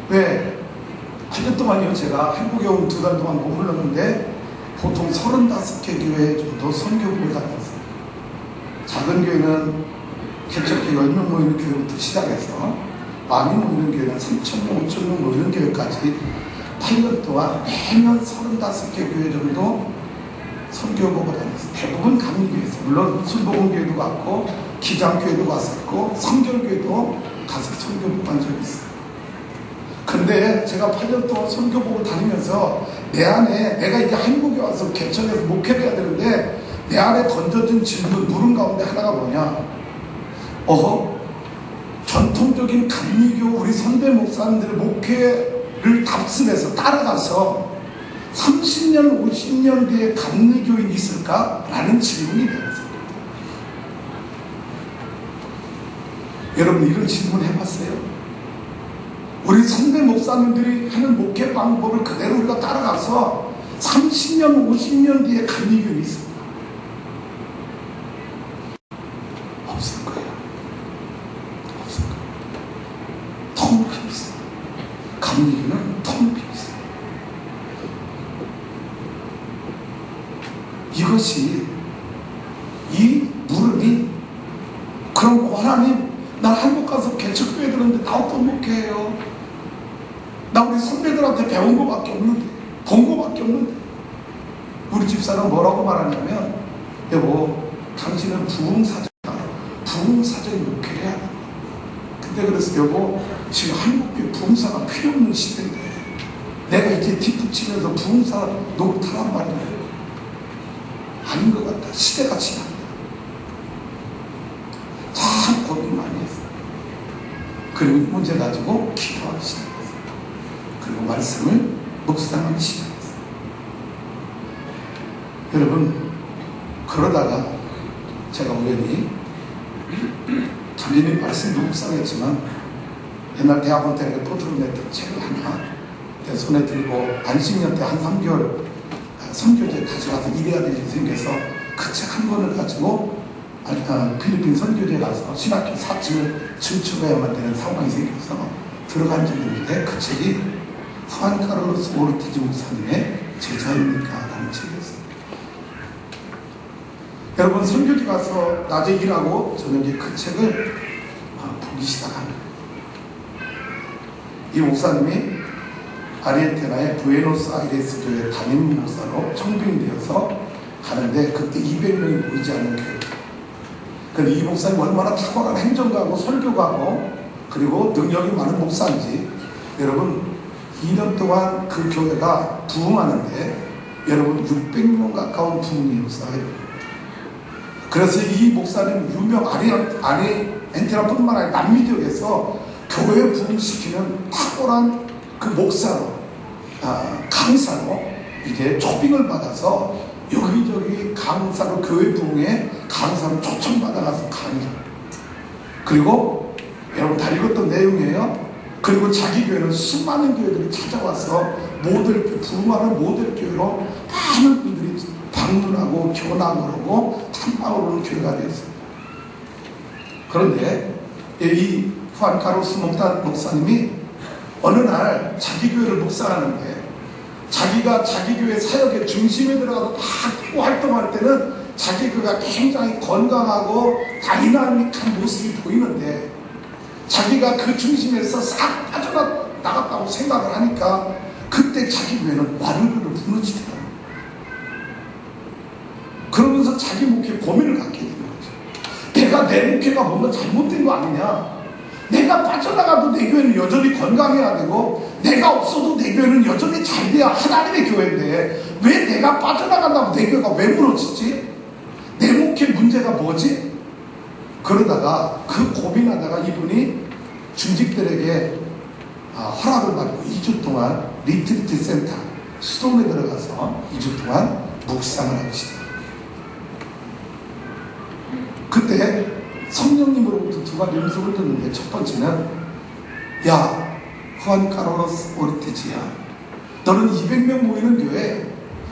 왜? 8년 동안요 제가 한국에 온 2달 동안 머물렀는데 보통 35개 교회 정도 선교부에 다녔어요. 작은 교회는 개척교회 10명 모이는 교회부터 시작해서 많이 모이는 교회는 3,000명, 5,000명 모이는 교회까지 8년 동안 매년 35개 교회 정도 선교보고 다녔어요. 대부분 감리교회에서 물론 순복음교회도 갔고 기장교회도 갔었고 성결교회도 가서 선교보고 한 적이 있어요. 근데 제가 8년 동안 선교보고 다니면서 내 안에 내가 이제 한국에 와서 개척해서 목회를 해야 되는데 내 안에 던져진 질문 물음 가운데 하나가 뭐냐? 전통적인 감리교 우리 선배 목사님들의 목회를 답습해서 따라가서 30년, 50년 뒤에 감리교인이 있을까? 라는 질문이 되었어요. 여러분 이런 질문 해봤어요? 우리 선배 목사님들이 하는 목회 방법을 그대로 우리가 따라가서 30년, 50년 뒤에 감리교인이 있을까? 없을 거예요. 없을 거예요. 텅 비있어요. 감리교는 텅 비있어요. 이것이 이 물음이 그럼 하나님 나 한국 가서 개척교회 들었는데 나 어떤 목회해요? 나 우리 선배들한테 배운 거밖에 없는데 본 거밖에 없는데 우리 집사람 뭐라고 말하냐면 여보 당신은 부흥사적인 목회를 해야 돼. 근데 그래서 여보 지금 한국교회 부흥사가 필요 없는 시대인데 내가 이제 뒷북치면서 부흥사 노릇하란 말이야. 아닌 것 같다. 시대가 지났다. 참 고민 많이 했어요. 그리고 이 문제 가지고 기도하기 시작했어요. 그리고 말씀을 묵상하기 시작했어요. 여러분 그러다가 제가 우연히 당연히 말씀도 묵상했지만 옛날 대학원 때 포트로 냈던 책을 하나 내 손에 들고 안식년 때 한 3개월 선교제 가져가서 일해야 될 일이 생겨서 그 책 한 권을 가지고 필리핀 선교제에 가서 신학교 4층을 증축해야만 되는 상황이 생겨서 들어간 적이 있는데 그 책이 후안 카를로스 오르티즈 목사님의 제자입니까? 라는 책이었어요. 여러분 선교지 가서 낮에 일하고 저녁에 그 책을 보기 시작합니다. 이 목사님이 아르헨티나의 부에노스아이레스 교회 담임 목사로 청빙되어서 가는데 그때 200명이 모이지 않는 교회. 근데 이 목사님 얼마나 탁월한 행정가고 설교가고 그리고 능력이 많은 목사인지 여러분 2년 동안 그 교회가 부흥하는데 여러분 600명 가까운 부흥이 목사예요. 그래서 이 목사님 유명 아르헨티나뿐만 아니라 남미 지역에서 교회 부흥시키는 탁월한 그 목사로 강사로 이제 초빙을 받아서 여기저기 강사로 교회 부흥에 강사로 초청받아가서 강의. 그리고 여러분 다 읽었던 내용이에요. 그리고 자기 교회는 수많은 교회들이 찾아와서 모델 부흥하는 모델 교회로 많은 분들이 방문하고 교남을 하고 탐방을 오는 교회가 되었어요. 그런데 이 후안 카를로스 목사님이 어느 날 자기 교회를 묵상하는데 자기가 자기 교회 사역의 중심에 들어가서 막 활동할 때는 자기 교회가 굉장히 건강하고 다이나믹한 모습이 보이는데 자기가 그 중심에서 싹 빠져나갔다고 생각을 하니까 그때 자기 교회는 와르르르 무너지더라고요. 그러면서 자기 목회에 고민을 갖게 되는 거죠. 내 목회가 뭔가 잘못된 거 아니냐. 내가 빠져나가도 내 교회는 여전히 건강해야 되고 내가 없어도 내 교회는 여전히 잘 돼야 하나님의 교회인데 왜 내가 빠져나간다고 내 교회가 왜 무너지지? 내 목회 문제가 뭐지? 그러다가 그 고민하다가 이분이 중직들에게 허락을 받고 2주 동안 리트리트 센터 수동에 들어가서 2주 동안 묵상을 하기 시작합니다. 그때 성령님으로부터 두 가지 음성을 듣는데 첫 번째는 야 후안 카를로스 오르티즈야 너는 200명 모이는 교회에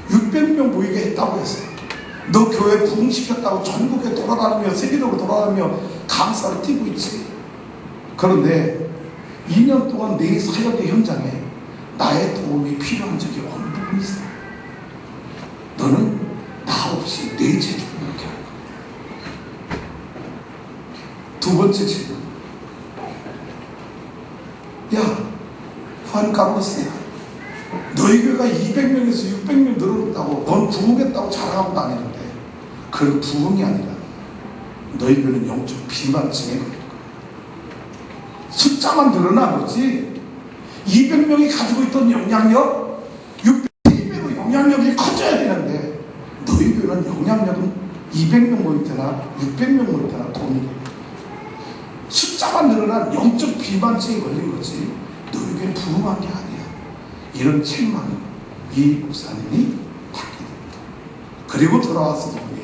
600명 모이게 했다고 했어요. 너 교회 부흥시켰다고 전국에 돌아다니며 세계적으로 돌아다니며 강사를 뛰고 있지. 그런데 2년 동안 내 사역의 현장에 나의 도움이 필요한 적이 어느 부분 있어. 너는 나 없이 내 제주를 이렇게 할 거야. 두 번째 질문. 야 후안 카를로스야 너희 교회가 200명에서 600명 늘어났다고 넌 부흥했다고 자랑하고 다니는데 그건 부흥이 아니라 너희 교회는 영적 비만증에 걸릴 거야. 숫자만 늘어난 거지 200명이 가지고 있던 영향력 600배로 영향력이 커져야 되는데 너희 교회는 영향력은 200명 모이거나 600명 모이거나 도움이 됩니다. 숫자가 늘어난 영적 비만증에 걸린 거지 너에겐 부흥한 게 아니야. 이런 책망을 이 목사님이 받게 됩니다. 그리고 돌아와서 보니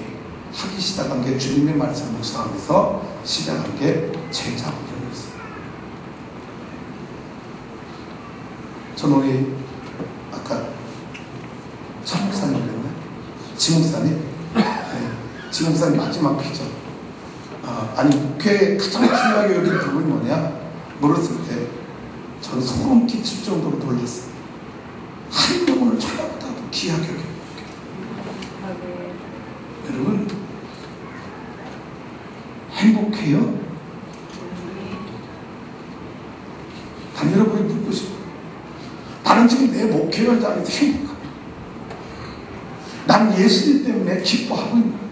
하기 시작한 게 주님의 말씀을 묵상하면서 시작한 게 제자훈련이었어요. 저는 우리 아까 차 목사님 그랬나? 지 목사님? 네. 지 목사님 마지막 피죠. 아니 목회에 가장 중요하게 여긴 부분이 뭐냐? 물었을 때 저는 소름 끼칠 정도로 놀랐어요. 한 영혼을 천하보다도 귀하게 여깁니다. 여러분 행복해요? 단 여러분이 묻고 싶어요. 나는 지금 내 목회 현장에서 행복합니다. 난 예수님 때문에 기뻐하고 있는 거예요.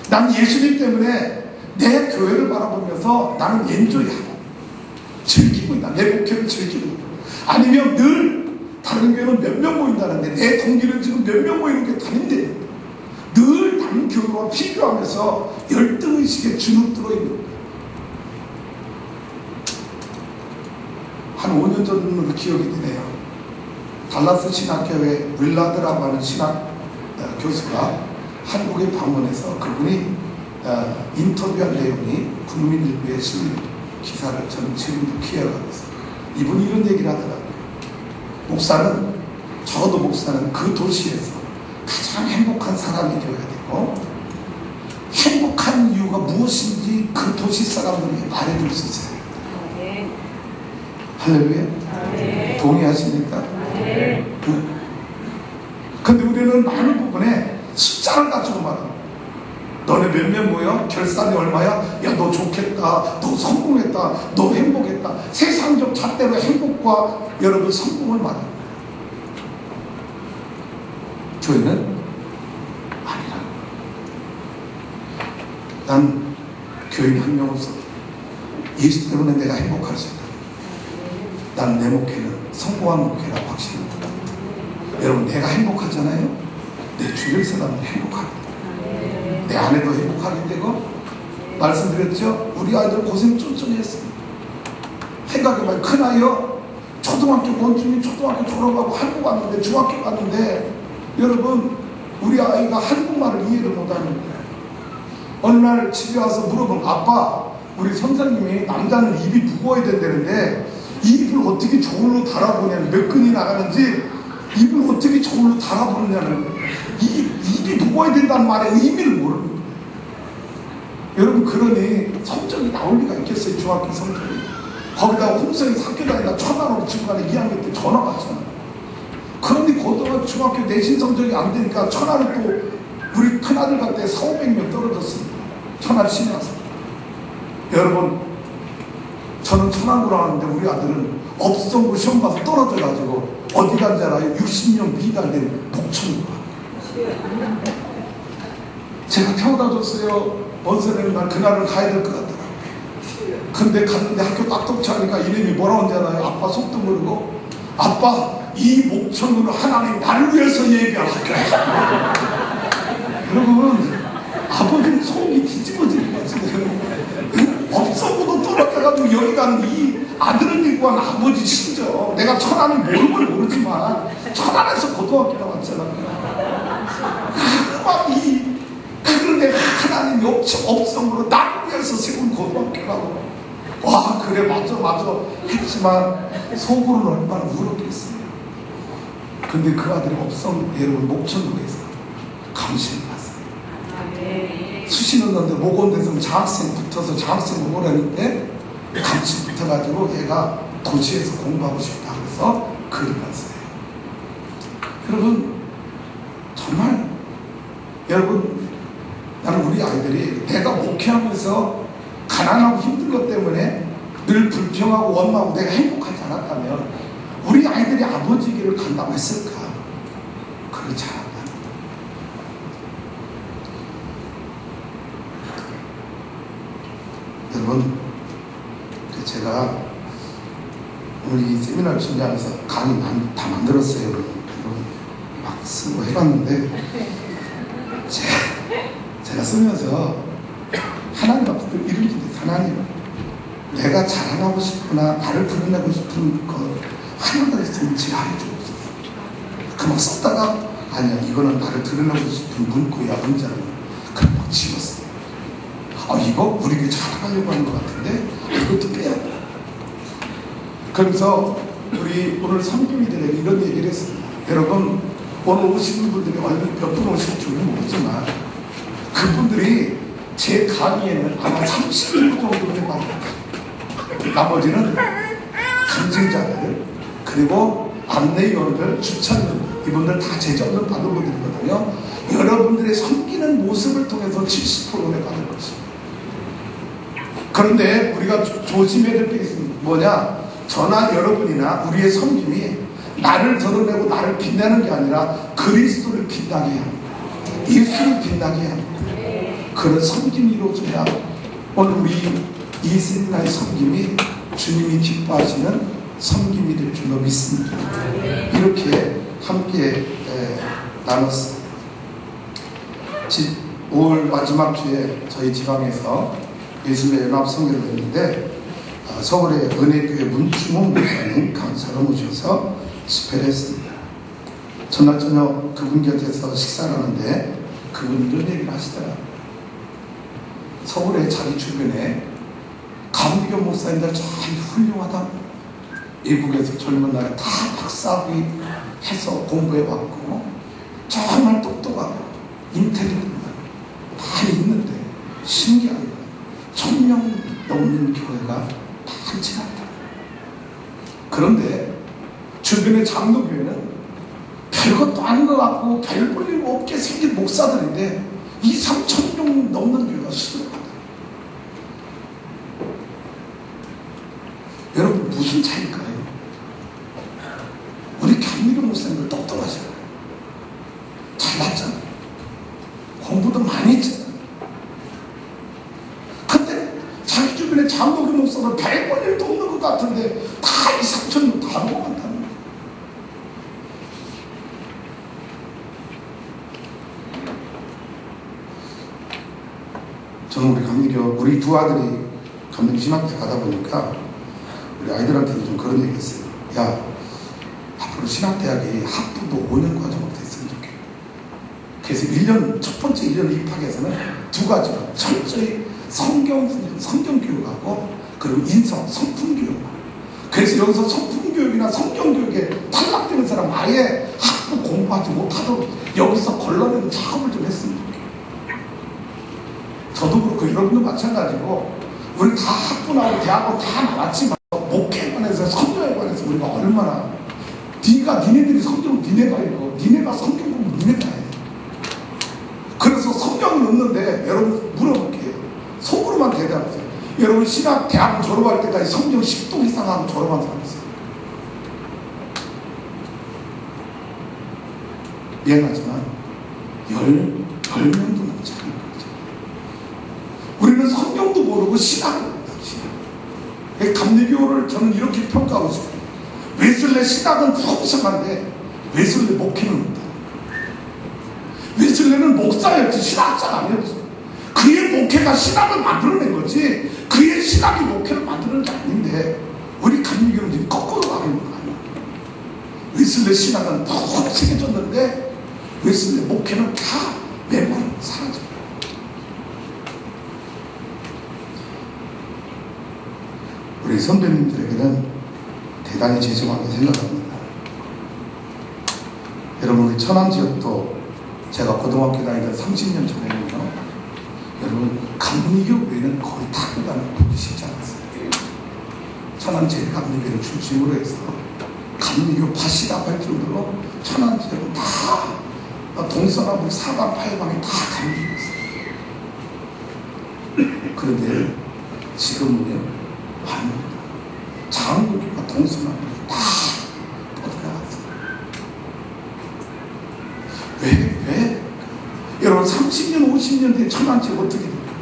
난 예수님 때문에 내 교회를 바라보면서 나는 엔조이하고 즐기고 있다. 내 목회를 즐기고 있다. 아니면 늘 다른 교회는 몇 명 모인다는데 내 동기는 지금 몇 명 모이는 게 다른데 늘 다른 교회와 비교하면서 열등의식에 주눅들어 있는 거예요. 한 5년 전으로 기억이 되네요. 달라스 신학교회 윌라드라고 하는 신학 교수가 한국에 방문해서 그분이 인터뷰한 내용이 국민일보에 실린 기사를 저는 지금도 기억하고 있어요. 이분이 이런 얘기를 하더라고요. 목사는 적어도 목사는 그 도시에서 가장 행복한 사람이 되어야 되고 행복한 이유가 무엇인지 그 도시 사람들에게 말해줄 수 있어야 됩니다. 네. 할렐루야? 네. 동의하십니까? 네. 근데 우리는 많은 부분에 숫자를 가지고 말합니다. 너네 몇 명 모여? 결산이 얼마야? 야, 너 좋겠다. 너 성공했다. 너 행복했다. 세상적 잣대로 행복과 여러분 성공을 말합니다. 교회는 아니라는 거예요. 난 교인 한 명 없어. 예수 때문에 내가 행복할 수 있다. 난 내 목회는 성공한 목회라고 확신합니다. 여러분 내가 행복하잖아요. 내 주변 사람은 행복합니다. 내 아내도 행복하게 되고 말씀드렸죠. 우리 아이들 고생 쫀쫀히 했습니다. 생각해봐요. 큰아이요 초등학교 원중이 초등학교 졸업하고 한국 왔는데 중학교 갔는데 여러분 우리 아이가 한국말을 이해를 못하는 거예요. 어느 날 집에 와서 물어보면 아빠 우리 선생님이 남자는 입이 무거워야 된다는데 입을 어떻게 저울로 달아보냐는 몇 근이 나가는지 입을 어떻게 저울로 달아보느냐는 거예요. 입이 무거워야 된다는 말의 의미를 모르는 거예요. 여러분 그러니 성적이 나올 리가 있겠어요. 중학교 성적이. 거기다가 홍성에서 학교 다니다 천안으로 중간에 2학년 때 전화 왔잖아요. 그런데 고등학교 중학교 내신 성적이 안 되니까 천안을 또 우리 큰아들 갈 때 400~500명 떨어졌습니다. 천안 시내 와서. 여러분 저는 천안으로 하는데 우리 아들은 업성고 시험 봐서 떨어져가지고 어디 간지 알아요? 60명 미달된 목천으로 제가 태워다 줬어요. 원서내는 날 그날은 가야 될 것 같더라고요. 근데 갔는데 학교 딱 도착하니까 이름이 뭐라고 하는지 알아요? 아빠 속도 모르고 아빠 이 목천으로 하나님 나를 위해서 예비한 학교야. 여러분 아버지는 속이 뒤집어지는 거지. 업성고도 떨어져가지고 여기 가는 이 아들을 믿고 한 아버지 심정. 내가 천안을 모르지만 천안에서 고등학교 나왔잖아. 그걸 내가 하나님 업성으로 나를 위해서 세운 고등학교라고. 와 그래 맞아 했지만 속으로는 얼마나 울었겠어요. 근데 그 아들이 업성 여러분 목천동에서 감시를 받았어요. 수시는 넣는데 모건대에서 장학생 붙어서 장학생 공부하는데 같이 붙어가지고 얘가 도시에서 공부하고 싶다 그래서 글을 봤어요. 여러분 정말 여러분 나는 우리 아이들이 내가 목회하면서 가난하고 힘든 것 때문에 늘 불평하고 원망하고 내가 행복하지 않았다면 우리 아이들이 아버지 길을 간다고 했을까? 그렇지 않았다. 여러분 제가 오늘 이 세미나를 준비하면서 강의 다 만들었어요. 여러분 막 쓰고 해봤는데 제가 쓰면서 하나님 앞에 이런 기도했어요. 하나님, 내가 자랑하고 싶거나 나를 드러내고 싶은 것 하나가 있으면 지하해 주옵소서. 그만 썼다가 아니야, 이거는 나를 드러내고 싶은 문구야, 문자는. 그럼 막 지웠어요. 이거 우리 교회 자랑하려고 하는 것 같은데 이것도 빼야 돼. 그러면서 우리 오늘 섬김이들에게 이런 얘기를 했습니다. 여러분, 오늘 오시는 분들이 몇 분 오실 줄은 모르지만 그분들이 제 강의에는 아마 30분 정도는 받았어요. 나머지는 간증자들, 그리고 안내위원들, 주차들, 이분들 다 제자들 받은 분들이거든요. 여러분들의 섬기는 모습을 통해서 70%를 받을 것입니다. 그런데 우리가 조심해야 될 게 있습니다. 뭐냐? 저나 여러분이나 우리의 섬김이 나를 드러내고 나를 빛내는 게 아니라 그리스도를 빛나게 해야 합니다. 예수를 빛나게 해야 합니다. 그런 섬김이 이루어져야 오늘 우리 이 세미나의 섬김이 주님이 기뻐하시는 섬김이 될 줄로 믿습니다. 이렇게 함께 나눴습니다. 5월 마지막 주에 저희 지방에서 예수의 연합 성회를 했는데 서울의 은혜교회 문충홍 목사님 강사로 모셔서 집회를 했습니다. 전날 저녁 그분 곁에서 식사를 하는데 그분이 이런 얘기를 하시더라고요. 서울의 자기 주변에 감리교 목사님들 참 훌륭하다. 외국에서 젊은 날에 다 박사학위 해서 공부해왔고 정말 똑똑하고 인텔리전트 많이 있는데 신기한 거예요. 1000명 넘는 교회가 많지 않다. 그런데 주변의 장로교회는 별것도 아닌 것 같고 별 볼일 없게 생긴 목사들인데 2,000~3,000명 넘는 교회가 수두룩하다. 여러분, 무슨 차이일까요? 우리 감리교 목사님들 똑똑하잖아요. 잘났잖아요. 공부도 많이 했잖아요. 근데 자기 주변에 장로교 목사들 100번 일도 없는 것 같은데 다 2,000~3,000명 다 넘어간다는 거예요. 저는 우리 감리교, 우리 두 아들이 감리교 신학대 가다 보니까 우리 아이들한테도 좀 그런 얘기 했어요. 야, 앞으로 신학대학이 학부도 5년 과정으로 됐으면 좋겠다. 그래서 1년, 첫 번째 1년 입학에서는 두 가지로 철저히 성경교육하고 그리고 인성, 성품교육. 그래서 여기서 성품교육이나 성경교육에 탈락되는 사람 아예 학부 공부하지 못하도록 여기서 걸러내는 작업을 좀 했으면 좋겠다. 저도 그렇고 여러분도 마찬가지고 우리 다 학부 나오고 대학원 다 나왔지만 목회에 관해서 성경에 관해서 우리가 얼마나 니네들이 성경 니네가 읽고 니네가 성경 공부 니네가 해. 그래서 성경을 읽는데 여러분 물어볼게요. 속으로만 대답하세요. 여러분 신학 대학원 졸업할 때까지 성경 10독 이상 하고 졸업한 사람 있어요. 미안하지만 10명도 넘지 않는 거죠. 우리는 성경도 모르고 신학을 모른다. 감리교를 저는 이렇게 평가하고 싶어요. 웨슬레 신학은 풍성한데 웨슬레 목회는 없다. 웨슬레는 목사였지 신학자가 아니었어. 그의 목회가 신학을 만들어낸 거지 그의 신학이 목회를 만드는 게 아닌데 우리 감리교는 지금 거꾸로 가고 있는 거 아니야. 웨슬레 신학은 푹 새겨졌는데 웨슬레 목회는 다 맨만 사라져. 우리 선배님들에게는 대단히 죄송하게 생각합니다. 여러분, 우리 천안지역도 제가 고등학교 다니던 30년 전에는요, 여러분 감리교 외에는 거의 타국가는 보기 쉽지 않았어요. 천안지역 감리교를 중심으로 해서 감리교 밭이라고 할 정도로 천안지역은 다 동서남북 사방 팔방이 다 감리교였어요. 그런데 지금은요 아닙니다. 장로교가 동서남북 다 뻗어나갔어요. 왜? 여러분 30년, 50년 뒤에 천안지역 어떻게 됩니까?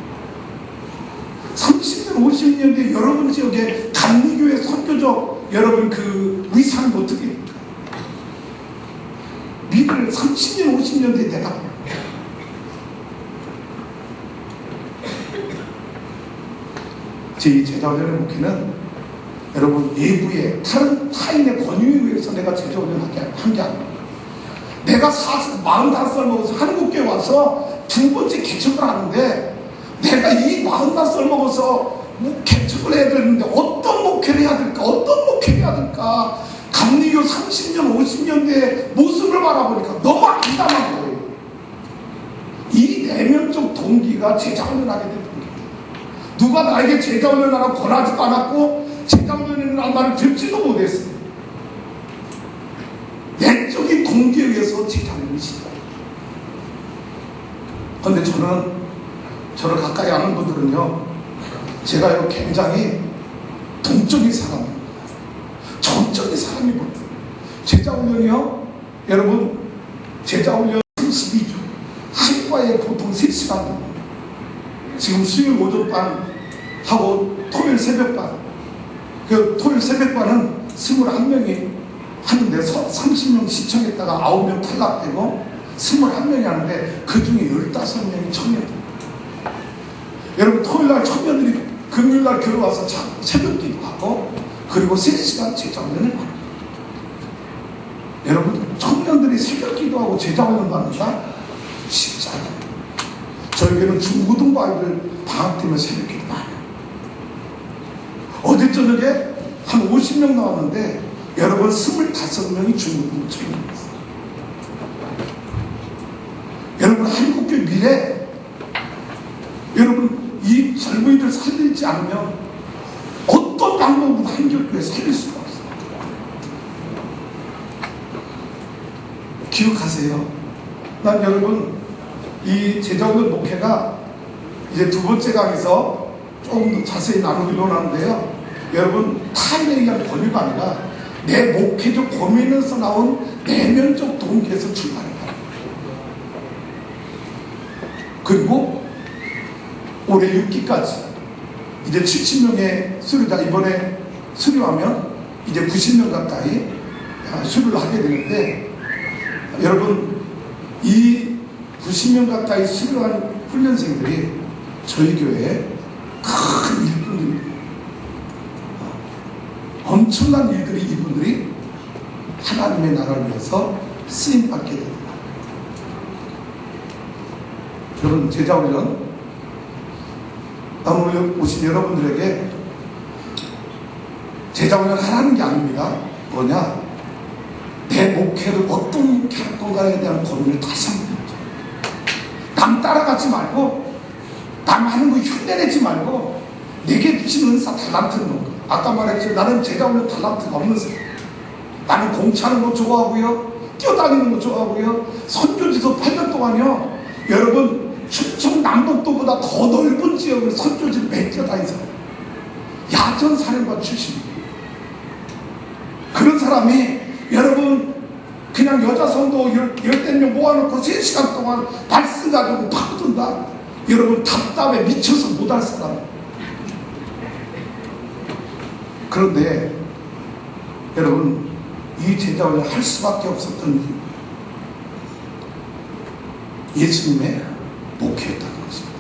30년, 50년 뒤에 여러분 지역에 감리교의 선교적 여러분 그 위상이 어떻게 됩니까? 미래를 30년, 50년 뒤에 대답합니다. 제 제자훈련의 목회는 여러분 외부의 다른 타인의 권유에 의해서 내가 제자훈련을 한 게 아닙니다. 내가 45살 먹어서 한국교회 와서 두 번째 개척을 하는데 내가 이 45살 먹어서 개척을 해야 되는데 어떤 목회를 해야 될까? 어떤 목회를 해야 될까? 감리교 30년, 50년대의 모습을 바라보니까 너무 암담한 거예요. 이 내면적 동기가 제자훈련하게 된 동기입니다. 누가 나에게 제자훈련하라고 권하지도 않았고 제자훈련이라는 말을 듣지도 못했어요. 내적인 동기에 의해서 제자훈련이 시작합니다. 그런데 저를 가까이 아는 분들은요, 제가 굉장히 동적인 사람입니다. 정적인 사람이거든요. 제자훈련이요, 여러분, 제자훈련 32주, 한과에 보통 3시간, 지금 수요일 오전반 하고 토요일 새벽반, 그 토요일 새벽반은 21명이 하는데 30명 시청했다가 9명 탈락되고 21명이 하는데 그 중에 15명이 청년들. 여러분, 토요일날 청년들이 금요일날 교회 와서 새벽 기도하고 그리고 3시간 제자훈련을 합니다. 여러분, 청년들이 새벽 기도하고 제자훈련 받는다? 쉽지 않아요. 저에게는 중고등부 아이들 방학 때문에 새벽 기도 많아요. 어제 저녁에 한 50명 나왔는데 여러분 25명이 중고등부 청년이었어요. 여러분, 한국교회 미래, 여러분 이 젊은이들 살리지 않으면 어떤 방법으로 한국교회 살릴 수가 없어요. 기억하세요. 난 여러분 이 제자훈련 목회가 이제 두 번째 강에서 조금 더 자세히 나누기로 하는데요, 여러분 타인에 의한 권유가 아니라 내 목회적 고민에서 나온 내면적 동기에서 출발합니다. 그리고 올해 6기까지 이제 70명의 수료자, 이번에 수료하면 이제 90명 가까이 수료를 하게 되는데, 여러분 이 90명 가까이 수료한 훈련생들이 저희 교회에 큰 일꾼들입니다. 엄청난 일들이 이분들이 하나님의 나라를 위해서 쓰임받게 됩니다. 여러분, 제자훈련 오늘 오신 여러분들에게 제자훈련 하라는 게 아닙니다. 뭐냐? 내 목회를 어떤 목회할 건가에 대한 고민을 다시 한번 해보자. 남 따라가지 말고 남 하는 거 흉내내지 말고 내게 주신 은사 달란트는 뭔가. 아까 말했죠. 나는 제자훈련 달란트가 없는 사람. 나는 공차는 거 좋아하고요, 뛰어다니는 거 좋아하고요, 선교지도 8년 동안요, 여러분 충청 남북도보다 더 넓은 지역을 선교지를 맺혀다닌 사람, 야전사령관 출신입니다. 그런 사람이 여러분 그냥 여자 성도 10명 모아놓고 3시간 동안 말씀 가지고 파고든다? 여러분 답답해 미쳐서 못할 사람. 그런데 여러분 이 제자훈련 할 수밖에 없었던 이유, 예수님의 목회였다는 것입니다.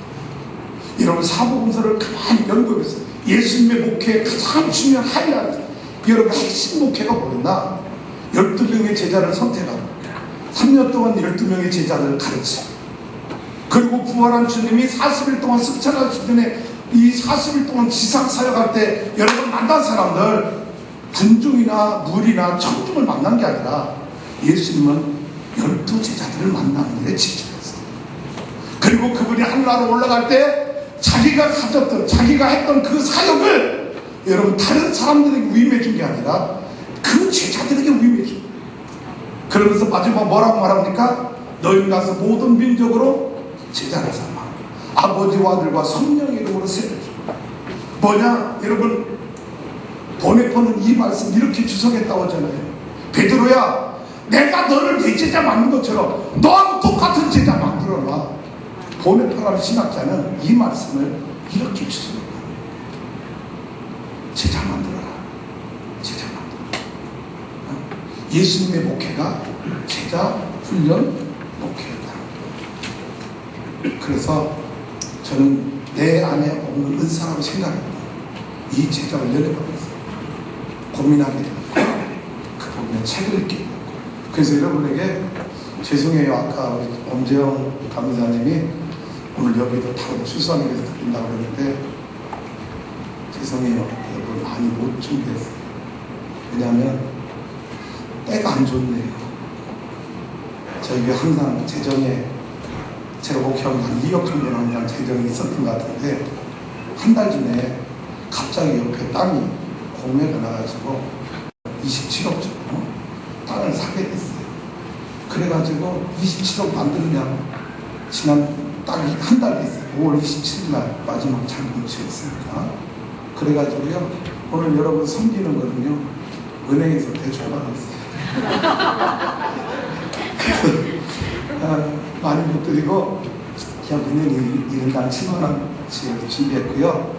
여러분 사복음서를 가만히 연구해보세요. 예수님의 목회의 가장 중요한 하이라이트, 여러분 핵심 목회가 뭐였나? 12명의 제자를 선택하고 3년 동안 12명의 제자를 가르치고, 그리고 부활한 주님이 40일 동안 습찬하시기 전에 이 40일 동안 지상 사역할 때 여러분 만난 사람들, 군중이나 물이나 청중을 만난 게 아니라 예수님은 12제자들을 만나는 일에 집중했어요. 그리고 그분이 하늘나라로 올라갈 때 자기가 가졌던, 자기가 했던 그 사역을 여러분 다른 사람들에게 위임해 준 게 아니라 그 제자들에게 위임해 준 거예요. 그러면서 마지막 뭐라고 말합니까? 너희는 가서 모든 민족으로 제자를 삼아 아버지와 아들과 성령의 이름으로 세워줘. 뭐냐? 여러분 보네포는 이 말씀 이렇게 주석했다고 하잖아요. 베드로야, 내가 너를 내 제자 만든 것처럼 너하고 똑같은 제자 만들어놔. 보네포라는 신학자는 이 말씀을 이렇게 주석했다. 제자 만들어라. 제자 만들어라. 예수님의 목회가 제자 훈련 목회였다. 그래서 저는 내 안에 없는 은사라고 생각합니다. 이 제자 훈련에 관해서 고민하게 되고 그 부분에 책을 읽게 되고 그래서 여러분에게 죄송해요. 아까 우리 엄재영 감사님이 오늘 여기도 타고 출석하기 위해서 드린다고 그랬는데 죄송해요. 여러분 많이 못 준비했어요. 왜냐하면 때가 안 좋네요. 저희가 항상 재정에 제가 목표한 한 2억 정도 항상 재정이 있었던 것 같은데 한 달 전에 갑자기 옆에 땅이 공매가 나가지고 27억 정도 땅을 사게 됐어요. 그래가지고 27억 만들면 지난 딱 한 달 됐어요. 5월 27일 날 마지막 잔금 치렀으니까. 그래가지고요 오늘 여러분 섬기는 거는요 은행에서 대출 받았어요. 많이 못 드리고 그냥 은행 1인당 7만원씩 준비했고요.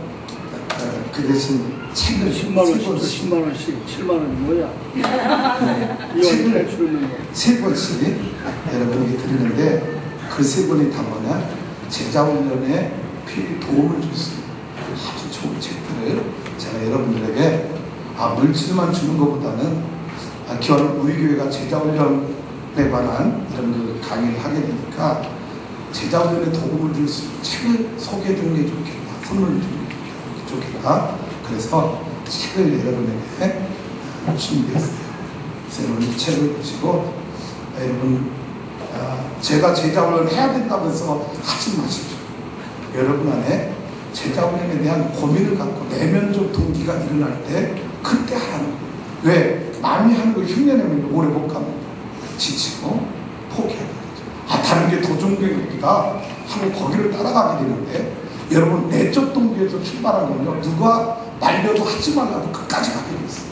그 대신 책을 10만원씩 10만원씩 7만원이 뭐야? 책을 대출은 세 권씩 여러분에게 드리는데 그 세 권이 다 뭐냐? 제자훈련에 도움을 줄 수 있는 아주 좋은 책들을 제가 여러분들에게 물질만 주는 것보다는 기왕 우리 교회가 제자훈련에 관한 이런 그 강의를 하게 되니까 제자훈련에 도움을 줄 수 있는 책을 소개해 주는 게 좋겠다. 선물을 주는 게 좋겠다. 그래서 책을 여러분에게 준비했어요. 그래서 여러분 책을 보시고 여러분 제가 제자훈련 해야 된다면서 하지 마십시오. 여러분 안에 제자훈련에 대한 고민을 갖고 내면적 동기가 일어날 때 그때 하라는 거예요. 왜? 남이 하는 거 흉내내면 오래 못 갑니다. 지치고 포기하게 되죠. 다른 게 더 좋은 게 있다 하고 거기를 따라가게 되는데 여러분 내적 동기에서 출발한 건요 누가 말려도 하지 말라도 끝까지 가게 돼 있어요.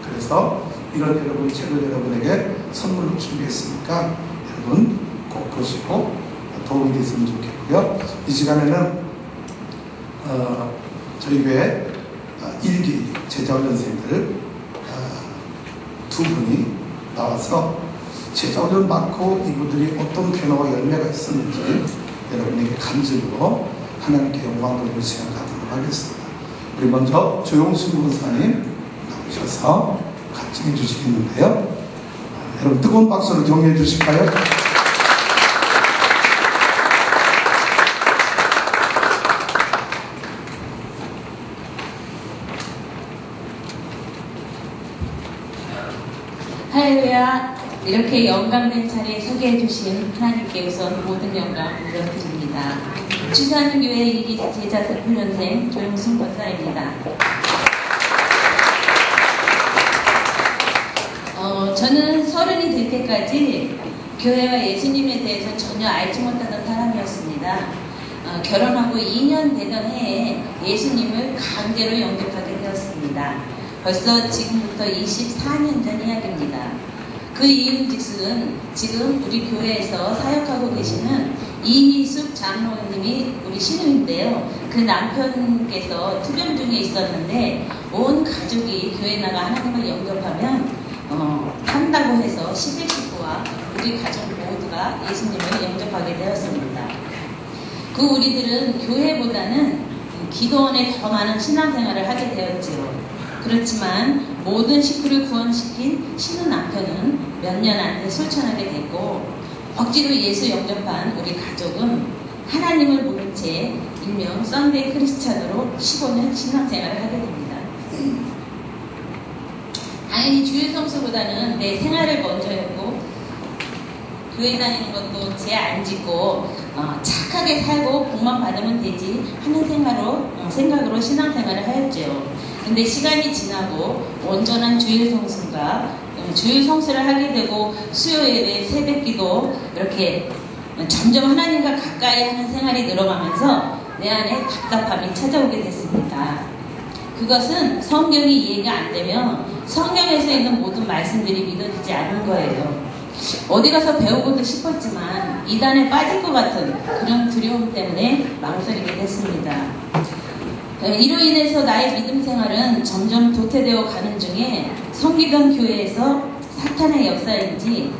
그래서 이런 여러분 책을 여러분에게 선물로 준비했으니까 여러분 꼭 보시고 도움이 됐으면 좋겠고요. 이 시간에는 저희 교회 일기 제자훈련생들 두 분이 나와서 제자훈련 받고 이분들이 어떤 변화와 열매가 있었는지 여러분에게 간증으로 하나님께 영광 돌리는 시간 갖도록 하겠습니다. 우리 먼저 조용순 목사님 나오셔서 간증해 주시겠는데요. 여러분 뜨거운 박수로 격려해 주실까요? 할렐루야. 이렇게 영광된 자리에 소개해 주신 하나님께 우선 모든 영광 올려드립니다. 주사하는 교회 일기 제자 훈련생 조용순 권사입니다. 저는 30이 될 때까지 교회와 예수님에 대해서 전혀 알지 못하던 사람이었습니다. 결혼하고 2년 되던 해에 예수님을 강제로 영접하게 되었습니다. 벌써 지금부터 24년 전 이야기입니다. 그 이유인즉슨 지금 우리 교회에서 사역하고 계시는 이희숙 장로님이 우리 신우인데요. 그 남편께서 투병 중에 있었는데 온 가족이 교회 나가 하나님을 영접하면 한다고 해서 11식구와 우리 가족 모두가 예수님을 영접하게 되었습니다. 그 우리들은 교회보다는 기도원에 더 많은 신앙생활을 하게 되었지요. 그렇지만 모든 식구를 구원시킨 신우 남편은 몇 년 안에 솔천하게 됐고 억지로 예수 영접한 우리 가족은 하나님을 모른 채 일명 썬데이 크리스찬으로 15년 신앙생활을 하게 됩니다. 당연히 주일 성수보다는 내 생활을 먼저 했고 교회 다니는 것도 죄 안 짓고 착하게 살고 복만 받으면 되지 하는 생각으로 신앙생활을 하였죠. 근데 시간이 지나고 온전한 주일 성수가 주일 성수를 하게 되고 수요 예배, 새벽기도 이렇게 점점 하나님과 가까이 하는 생활이 늘어가면서 내 안에 답답함이 찾아오게 됐습니다. 그것은 성경이 이해가 안 되면 성경에서 있는 모든 말씀들이 믿어지지 않은 거예요. 어디 가서 배우고도 싶었지만 이단에 빠질 것 같은 그런 두려움 때문에 망설이게 됐습니다. 이로 인해서 나의 믿음 생활은 점점 도태되어 가는 중에 섬기던 교회에서 사탄의 역사인지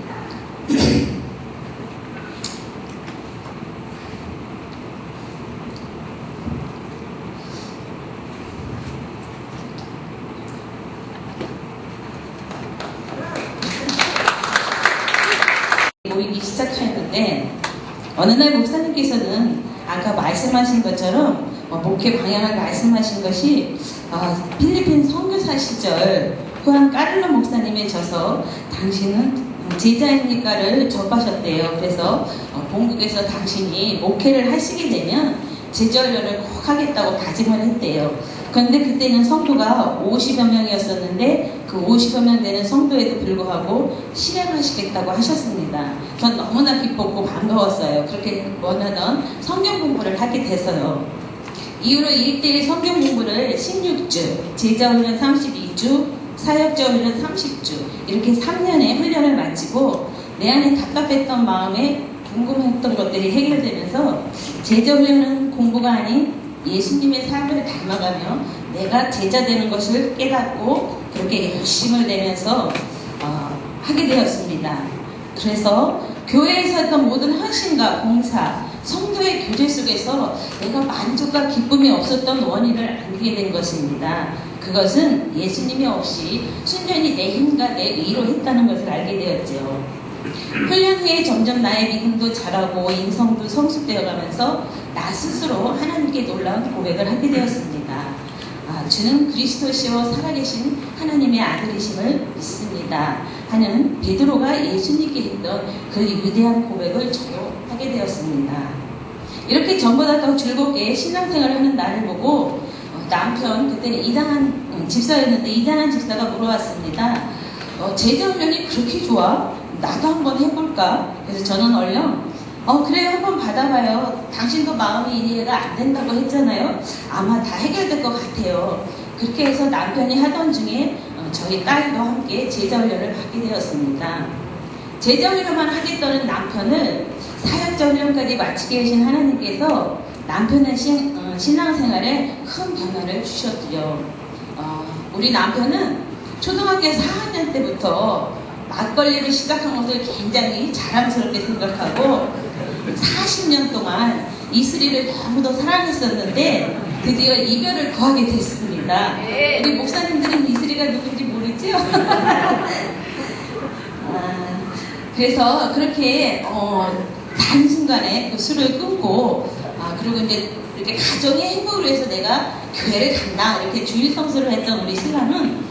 어느 날 목사님께서는 아까 말씀하신 것처럼 목회 방향을 말씀하신 것이 필리핀 선교사 시절 후안 까를로 목사님에 져서 당신은 제자입니까를 접하셨대요. 그래서 본국에서 당신이 목회를 하시게 되면 제자훈련을 꼭 하겠다고 다짐을 했대요. 그런데 그때는 성도가 50여 명이었었는데 그 50여 명 되는 성도에도 불구하고 실행하시겠다고 하셨습니다. 전 너무나 기뻤고 반가웠어요. 그렇게 원하던 성경 공부를 하게 돼서요. 이후로 1대1 성경 공부를 16주, 제자훈련 32주, 사역자 훈련 30주 이렇게 3년의 훈련을 마치고 내 안에 답답했던 마음에 궁금했던 것들이 해결되면서 제자훈련은 공부가 아닌 예수님의 삶을 닮아가며 내가 제자 되는 것을 깨닫고 그렇게 열심을 내면서 하게 되었습니다. 그래서 교회에서 했던 모든 헌신과 봉사, 성도의 교제 속에서 내가 만족과 기쁨이 없었던 원인을 알게 된 것입니다. 그것은 예수님이 없이 순전히 내 힘과 내 의로 했다는 것을 알게 되었죠. 훈련 후에 점점 나의 믿음도 자라고 인성도 성숙되어 가면서 나 스스로 하나님께 놀라운 고백을 하게 되었습니다. 주는 그리스도시요 살아계신 하나님의 아들이심을 믿습니다 하는 베드로가 예수님께 했던 그 위대한 고백을 저도 하게 되었습니다. 이렇게 전보다 더 즐겁게 신앙생활을 하는 나를 보고 남편, 그때는 이장한 집사였는데 이장한 집사가 물어왔습니다. 제자훈련이 그렇게 좋아? 나도 한번 해볼까? 그래서 저는 얼른 그래요, 한번 받아봐요. 당신도 마음이 이해가 안 된다고 했잖아요. 아마 다 해결될 것 같아요. 그렇게 해서 남편이 하던 중에 저희 딸도 함께 제자훈련을 받게 되었습니다. 제자훈련만 하겠다는 남편을 사역자 훈련까지 마치게 하신 하나님께서 남편의 신앙생활에 큰 변화를 주셨죠. 우리 남편은 초등학교 4학년 때부터 막걸리를 시작한 것을 굉장히 자랑스럽게 생각하고 40년 동안 이슬이를 너무도 사랑했었는데 드디어 이별을 거하게 됐습니다. 우리 목사님들은 이슬이가 누군지 모르죠? 그래서 그렇게 단순간에 그 술을 끊고 그리고 이제 이렇게 가정의 행복을 위해서 내가 교회를 간다 이렇게 주일 성수를 했던 우리 신랑은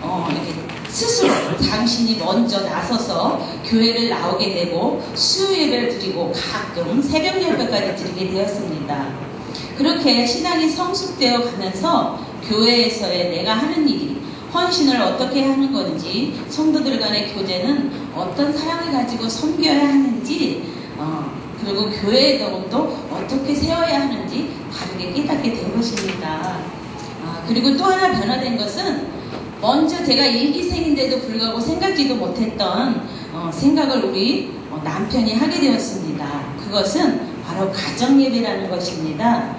이렇게 스스로 당신이 먼저 나서서 교회를 나오게 되고 수요예배를 드리고 가끔 새벽 예배까지 드리게 되었습니다. 그렇게 신앙이 성숙되어 가면서 교회에서의 내가 하는 일이 헌신을 어떻게 하는 건지 성도들 간의 교제는 어떤 사랑을 가지고 섬겨야 하는지 그리고 교회의 경우도 어떻게 세워야 하는지 다르게 깨닫게 된 것입니다. 그리고 또 하나 변화된 것은 먼저 제가 일기생인데도 불구하고 생각지도 못했던 생각을 우리 남편이 하게 되었습니다. 그것은 바로 가정예배라는 것입니다.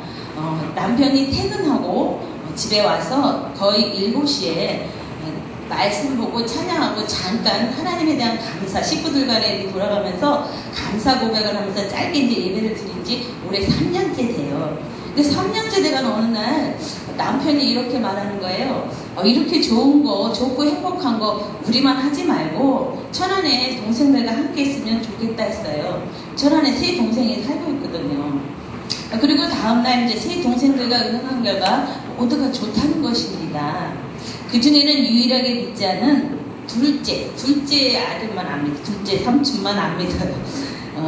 남편이 퇴근하고 집에 와서 거의 7시에 말씀 보고 찬양하고 잠깐 하나님에 대한 감사, 식구들 간에 돌아가면서 감사 고백을 하면서 짧게 이제 예배를 드린 지 올해 3년째 돼요. 근데 3년째 돼가는 어느 날 남편이 이렇게 말하는 거예요. 이렇게 좋은 거, 좋고 행복한 거 우리만 하지 말고 천안에 동생들과 함께 했으면 좋겠다 했어요. 천안에 세 동생이 살고 있거든요. 그리고 다음날 이제 세 동생들과 의논한 결과 모두가 좋다는 것입니다. 그 중에는 유일하게 믿지 않은 둘째 아들만 안 믿어요. 둘째 삼촌만 안 믿어요.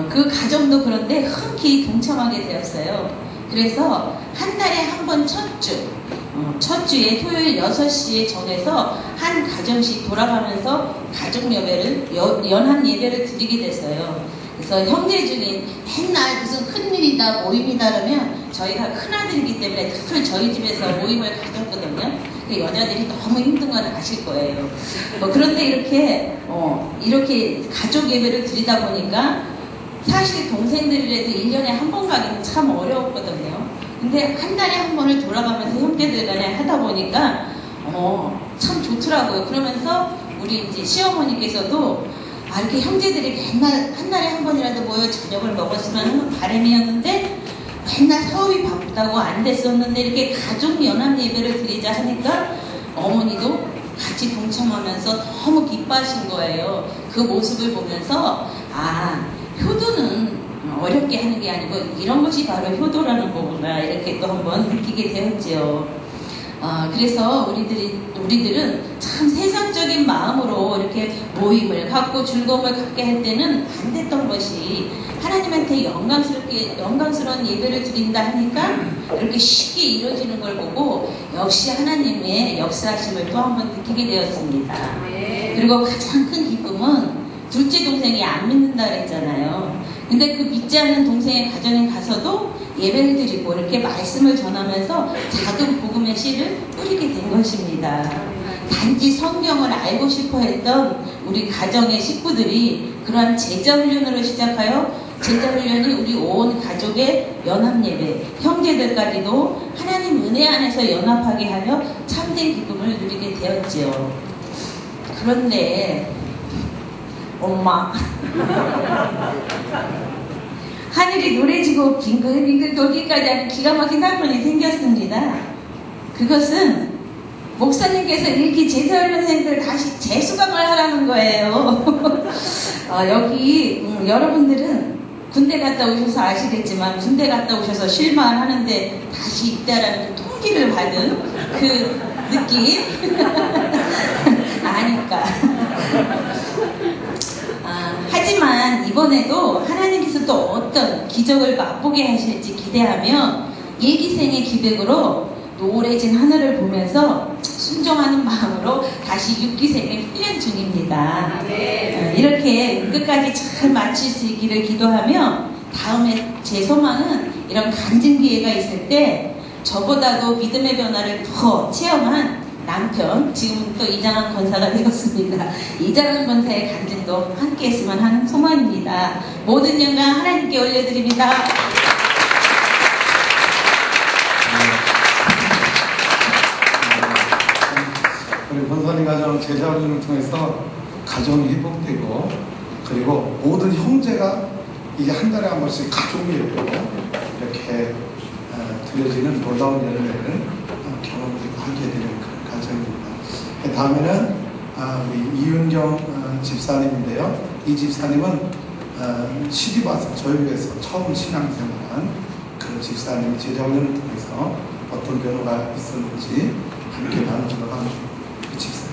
그 가정도 그런데 흔쾌히 동참하게 되었어요. 그래서 한 달에 한 번 첫 주에 토요일 6시에 정해서 한 가정씩 돌아가면서 가족 예배를 연합 예배를 드리게 됐어요. 그래서 형제 중에 맨날 무슨 큰일이다 모임이다 그러면 저희가 큰아들이기 때문에 늘 저희 집에서 모임을 가졌거든요. 여자들이 너무 힘든 건 아실 거예요. 그런데 이렇게 가족 예배를 드리다 보니까 사실 동생들이라도 1년에 한 번 가기는 참 어려웠거든요. 근데 한 달에 한 번을 돌아가면서 형제들 간에 하다 보니까 참 좋더라고요. 그러면서 우리 이제 시어머니께서도 이렇게 형제들이 맨날 한 달에 한 번이라도 모여 저녁을 먹었으면 하는 바람이었는데 맨날 사업이 바쁘다고 안 됐었는데 이렇게 가족 연합 예배를 드리자 하니까 어머니도 같이 동참하면서 너무 기뻐하신 거예요. 그 모습을 보면서 효도는 어렵게 하는 게 아니고 이런 것이 바로 효도라는 거구나 이렇게 또 한번 느끼게 되었죠. 그래서 우리들은 참 세상적인 마음으로 이렇게 모임을 갖고 즐거움을 갖게 할 때는 안 됐던 것이 하나님한테 영광스러운 예배를 드린다 하니까 이렇게 쉽게 이루어지는 걸 보고 역시 하나님의 역사하심을 또 한번 느끼게 되었습니다. 그리고 가장 큰 기쁨은 둘째 동생이 안 믿는다 그랬잖아요. 근데 그 믿지 않는 동생의 가정에 가서도 예배를 드리고 이렇게 말씀을 전하면서 작은 복음의 씨를 뿌리게 된 것입니다. 단지 성경을 알고 싶어 했던 우리 가정의 식구들이 그러한 제자훈련으로 시작하여 제자훈련이 우리 온 가족의 연합예배, 형제들까지도 하나님 은혜 안에서 연합하게 하여 참된 기쁨을 누리게 되었지요. 그런데 엄마 하늘이 노래지고 빙글빙글 돌기까지 하는 기가 막힌 사건이 생겼습니다. 그것은 목사님께서 일기 제자훈련생들 다시 재수강을 하라는 거예요. 여기 여러분들은 군대 갔다 오셔서 아시겠지만 군대 갔다 오셔서 실망을 하는데 다시 입대하라는 그 통지를 받은 그 느낌 아니까. 하지만 이번에도 하나님께서 또 어떤 기적을 맛보게 하실지 기대하며 예기생의 기백으로 노래진 하늘을 보면서 순종하는 마음으로 다시 6기생을 훈련 중입니다. 이렇게 끝까지 잘 마칠 수 있기를 기도하며 다음에 제 소망은 이런 간증 기회가 있을 때 저보다도 믿음의 변화를 더 체험한 남편, 지금은 또 이장한 권사가 되었습니다. 이장한 권사의 간증도 함께 했으면 하는 소망입니다. 모든 영광 하나님께 올려드립니다. 우리 권사님 가정 제자훈련을 통해서 가정이 회복되고 그리고 모든 형제가 이제 한 달에 한 번씩 가족예배로 이렇게 드려지는 놀라운 열매를 경험하게 되는 그런 가정입니다. 다음에는 우리 이윤경 집사님인데요. 이 집사님은 시집 와서 저희 교회에서 처음 신앙생활한 그 집사님이 제자훈련을 통해서 어떤 변화가 있었는지 함께 나누도록 합니다. 그 집사님.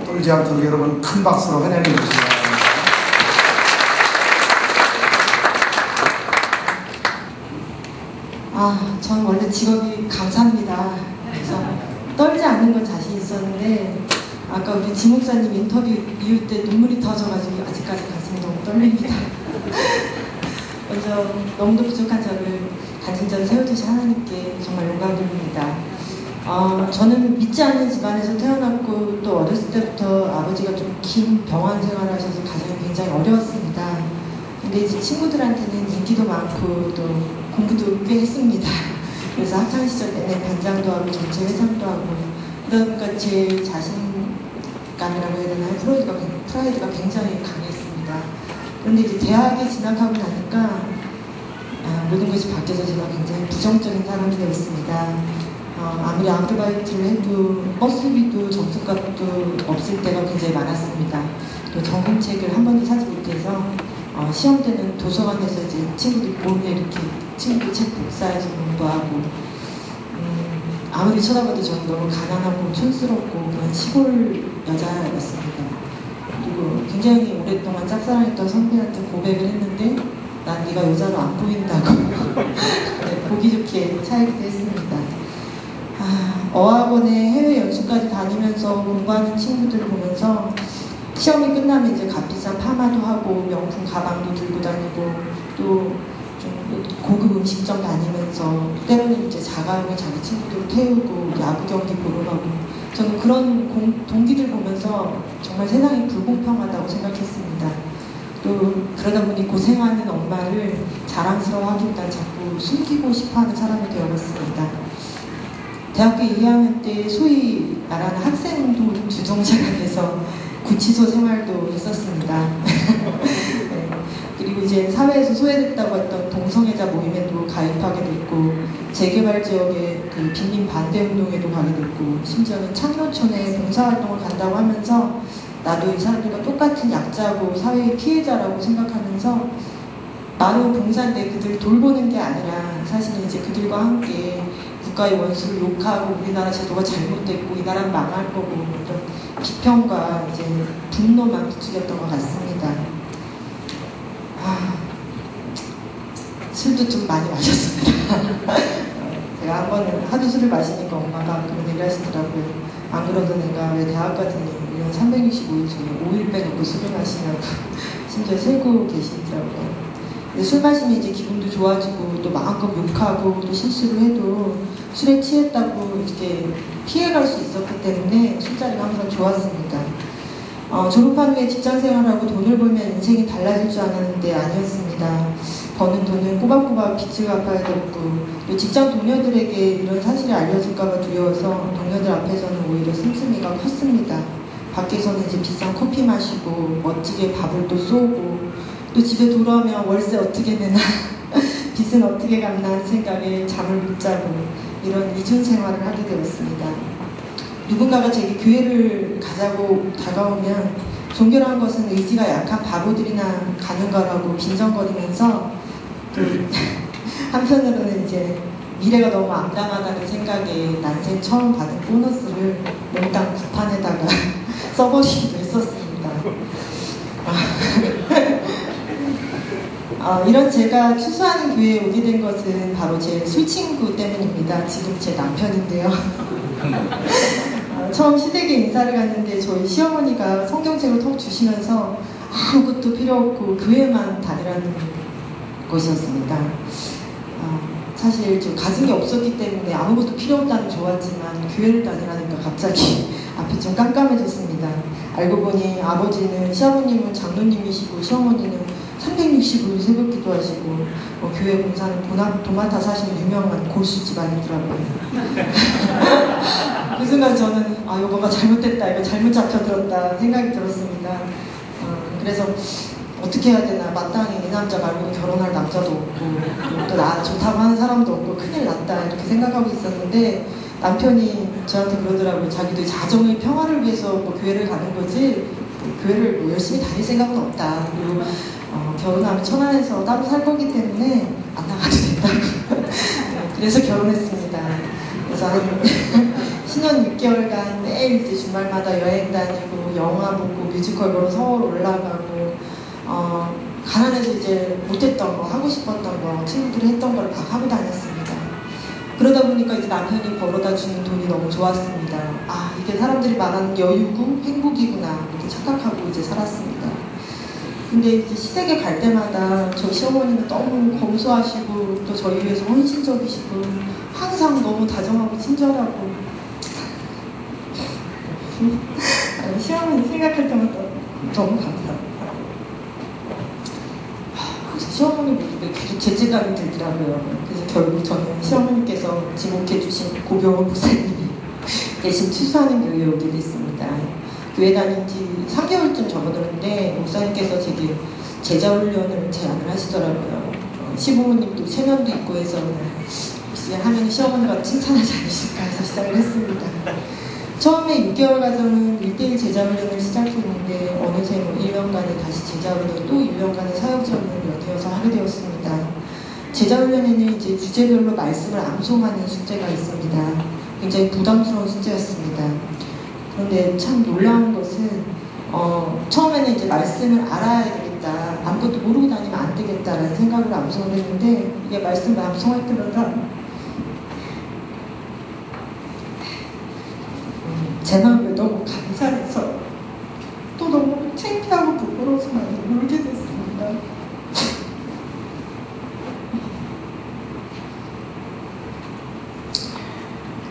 떨지 않도록 여러분 큰 박수로 환영해 주시기 바랍니다. 전 원래 직업이 강사입니다. 그래서 떨지 않는 건 자신 있었는데 아까 우리 지 목사님 인터뷰 이후 때 눈물이 터져가지고 아직까지 가슴이 너무 떨립니다. 먼저 너무도 부족한 저를 간증자로 세워주신 하나님께 정말 영광드립니다. 저는 믿지 않는 집안에서 태어났고 또 어렸을 때부터 아버지가 좀 긴 병원 생활을 하셔서 가정이 굉장히 어려웠습니다. 근데 이제 친구들한테는 인기도 많고 또 공부도 꽤 했습니다. 그래서 학창시절 내내 반장도 하고 전체 회장도 하고 그러니까 제 자신감이라고 해야 되나요? 프라이드가 굉장히 강했습니다. 그런데 이제 대학에 진학하고 나니까 모든 것이 바뀌어서 제가 굉장히 부정적인 사람이 되었습니다. 아무리 아르바이트를 해도 버스비도 점수값도 없을 때가 굉장히 많았습니다. 또 전공책을 한 번도 사지 못해서 시험 때는 도서관에서 이제 친구들 몰래 이렇게 친구들 책 복사해서 공부하고 아무리 쳐다봐도 저는 너무 가난하고 촌스럽고 그런 시골 여자였습니다. 그리고 굉장히 오랫동안 짝사랑했던 선배한테 고백을 했는데 난 네가 여자로 안 보인다고 네, 보기 좋게 차이기도 했습니다. 어학원에 해외 연수까지 다니면서 공부하는 친구들을 보면서 시험이 끝나면 이제 값비싼 파마도 하고 명품 가방도 들고 다니고 또 좀 고급 음식점 다니면서 때로는 이제 자가용에 자기 친구들 태우고 야구 경기 보러 가고 저는 그런 동기들 보면서 정말 세상이 불공평하다고 생각했습니다. 또 그러다 보니 고생하는 엄마를 자랑스러워하기보다 자꾸 숨기고 싶어하는 사람이 되어버렸습니다. 대학교 2학년 때 소위 말하는 학생운동 주동자가 돼서 구치소 생활도 했었습니다. 네. 그리고 이제 사회에서 소외됐다고 했던 동성애자 모임에도 가입하게 됐고 재개발 지역의 그 빈민 반대 운동에도 가게 됐고, 심지어는 창노촌에 봉사활동을 간다고 하면서 나도 이 사람들과 똑같은 약자고 사회의 피해자라고 생각하면서 나는 봉사인데 그들을 돌보는 게 아니라 사실은 이제 그들과 함께 국가의 원수를 욕하고 우리나라 제도가 잘못됐고 이 나라는 망할 거고 이런 비평과 이제 분노만 부추겼던 것 같습니다. 술도 좀 많이 마셨습니다. 제가 한 번은 하도 술을 마시니까 엄마가 그런 얘기 하시더라고요. 안 그러던 애가 왜 대학 가더니 1년 365일 중에 5일 빼놓고 술을 마시냐고 심지어 세고 계시더라고요. 근데 술 마시면 이제 기분도 좋아지고 또 마음껏 욕하고 또 실수를 해도 술에 취했다고 이렇게 피해갈 수 있었기 때문에 술자리가 항상 좋았습니다. 졸업한 후에 직장 생활하고 돈을 벌면 인생이 달라질 줄 알았는데 아니었습니다. 버는 돈은 꼬박꼬박 빚을 갚아야 됐고 또 직장 동료들에게 이런 사실이 알려질까봐 두려워서 동료들 앞에서는 오히려 씀씀이가 컸습니다. 밖에서는 이제 비싼 커피 마시고 멋지게 밥을 또 쏘고 또 집에 돌아오면 월세 어떻게 내나 빚은 어떻게 갚나 하는 생각에 잠을 못 자고 이런 이중 생활을 하게 되었습니다. 누군가가 제게 교회를 가자고 다가오면 종교라는 것은 의지가 약한 바보들이나 가는 거라고 빈정거리면서 한편으로는 이제 미래가 너무 암담하다는 생각에 난생 처음 받은 보너스를 몽땅 구판에다가 써버리기도 했었습니다. 이런 제가 추수하는 교회에 오게 된 것은 바로 제 술친구 때문입니다. 지금 제 남편인데요. 처음 시댁에 인사를 갔는데 저희 시어머니가 성경책을 턱 주시면서 아무것도 필요 없고 교회만 다니라는 것이었습니다. 사실 좀 가진 게 없었기 때문에 아무것도 필요 없다는 좋았지만 교회를 다니라니까 갑자기 앞이 좀 깜깜해졌습니다. 알고 보니 아버지는 시아버님은 장로님이시고 시어머니는 365일 새벽 기도하시고 교회 봉사는 도맡아서 하시는 유명한 골수 집안이더라고요. 그 순간 저는 이거가 잘못됐다, 이거 잘못 잡혀들었다 생각이 들었습니다. 그래서 어떻게 해야 되나, 마땅히 이 남자 말고 결혼할 남자도 없고 또 나 좋다고 하는 사람도 없고 큰일 났다 이렇게 생각하고 있었는데 남편이 저한테 그러더라고요. 자기도 자정의 평화를 위해서 교회를 가는 거지 교회를 열심히 다닐 생각은 없다. 그리고 결혼하면 천안에서 따로 살 거기 때문에 안 나가도 된다고. 그래서 결혼했습니다. 그래서 한 신혼 6개월간 매일 이제 주말마다 여행 다니고 영화 보고 뮤지컬 보러 서울 올라가고 가난해서 이제 못했던 거, 하고 싶었던 거, 친구들이 했던 걸 막 하고 다녔습니다. 그러다 보니까 이제 남편이 벌어다 주는 돈이 너무 좋았습니다. 이게 사람들이 말하는 여유고 행복이구나 이렇게 착각하고 이제 살았습니다. 근데 이제 시댁에 갈 때마다 저희 시어머니는 너무 검소하시고 또 저희 위해서 헌신적이시고 항상 너무 다정하고 친절하고 시어머니 생각할 때마다 너무 감사합니다. 시어머니 모습에 계속 죄책감이 들더라고요. 그래서 결국 저는 시어머니께서 지목해주신 고병호 목사님이 대신 추수하는 교회에 오게 됐습니다. 교회 다닌 지 3개월쯤 접어들었는데 목사님께서 제게 제자훈련을 제안을 하시더라고요. 시부모님도 체면도 있고 해서 혹시 하면 시어머니가 칭찬하지 않으실까 해서 시작을 했습니다. 처음에 6개월 과정은 1대1 제자훈련을 시작했는데 어느새 1년간에 다시 제자훈련 또 1년간의 사역지원을 연이어서 하게 되었습니다. 제자훈련에는 이제 주제별로 말씀을 암송하는 숙제가 있습니다. 굉장히 부담스러운 숙제였습니다. 그런데 참 놀라운 것은 처음에는 이제 말씀을 알아야 되겠다, 아무것도 모르고 다니면 안 되겠다라는 생각으로 암송을 했는데 이게 말씀을 암송할 때마다 제 마음에 너무 감사해서 또 너무 창피하고 부끄러워서 많이 울게 됐습니다.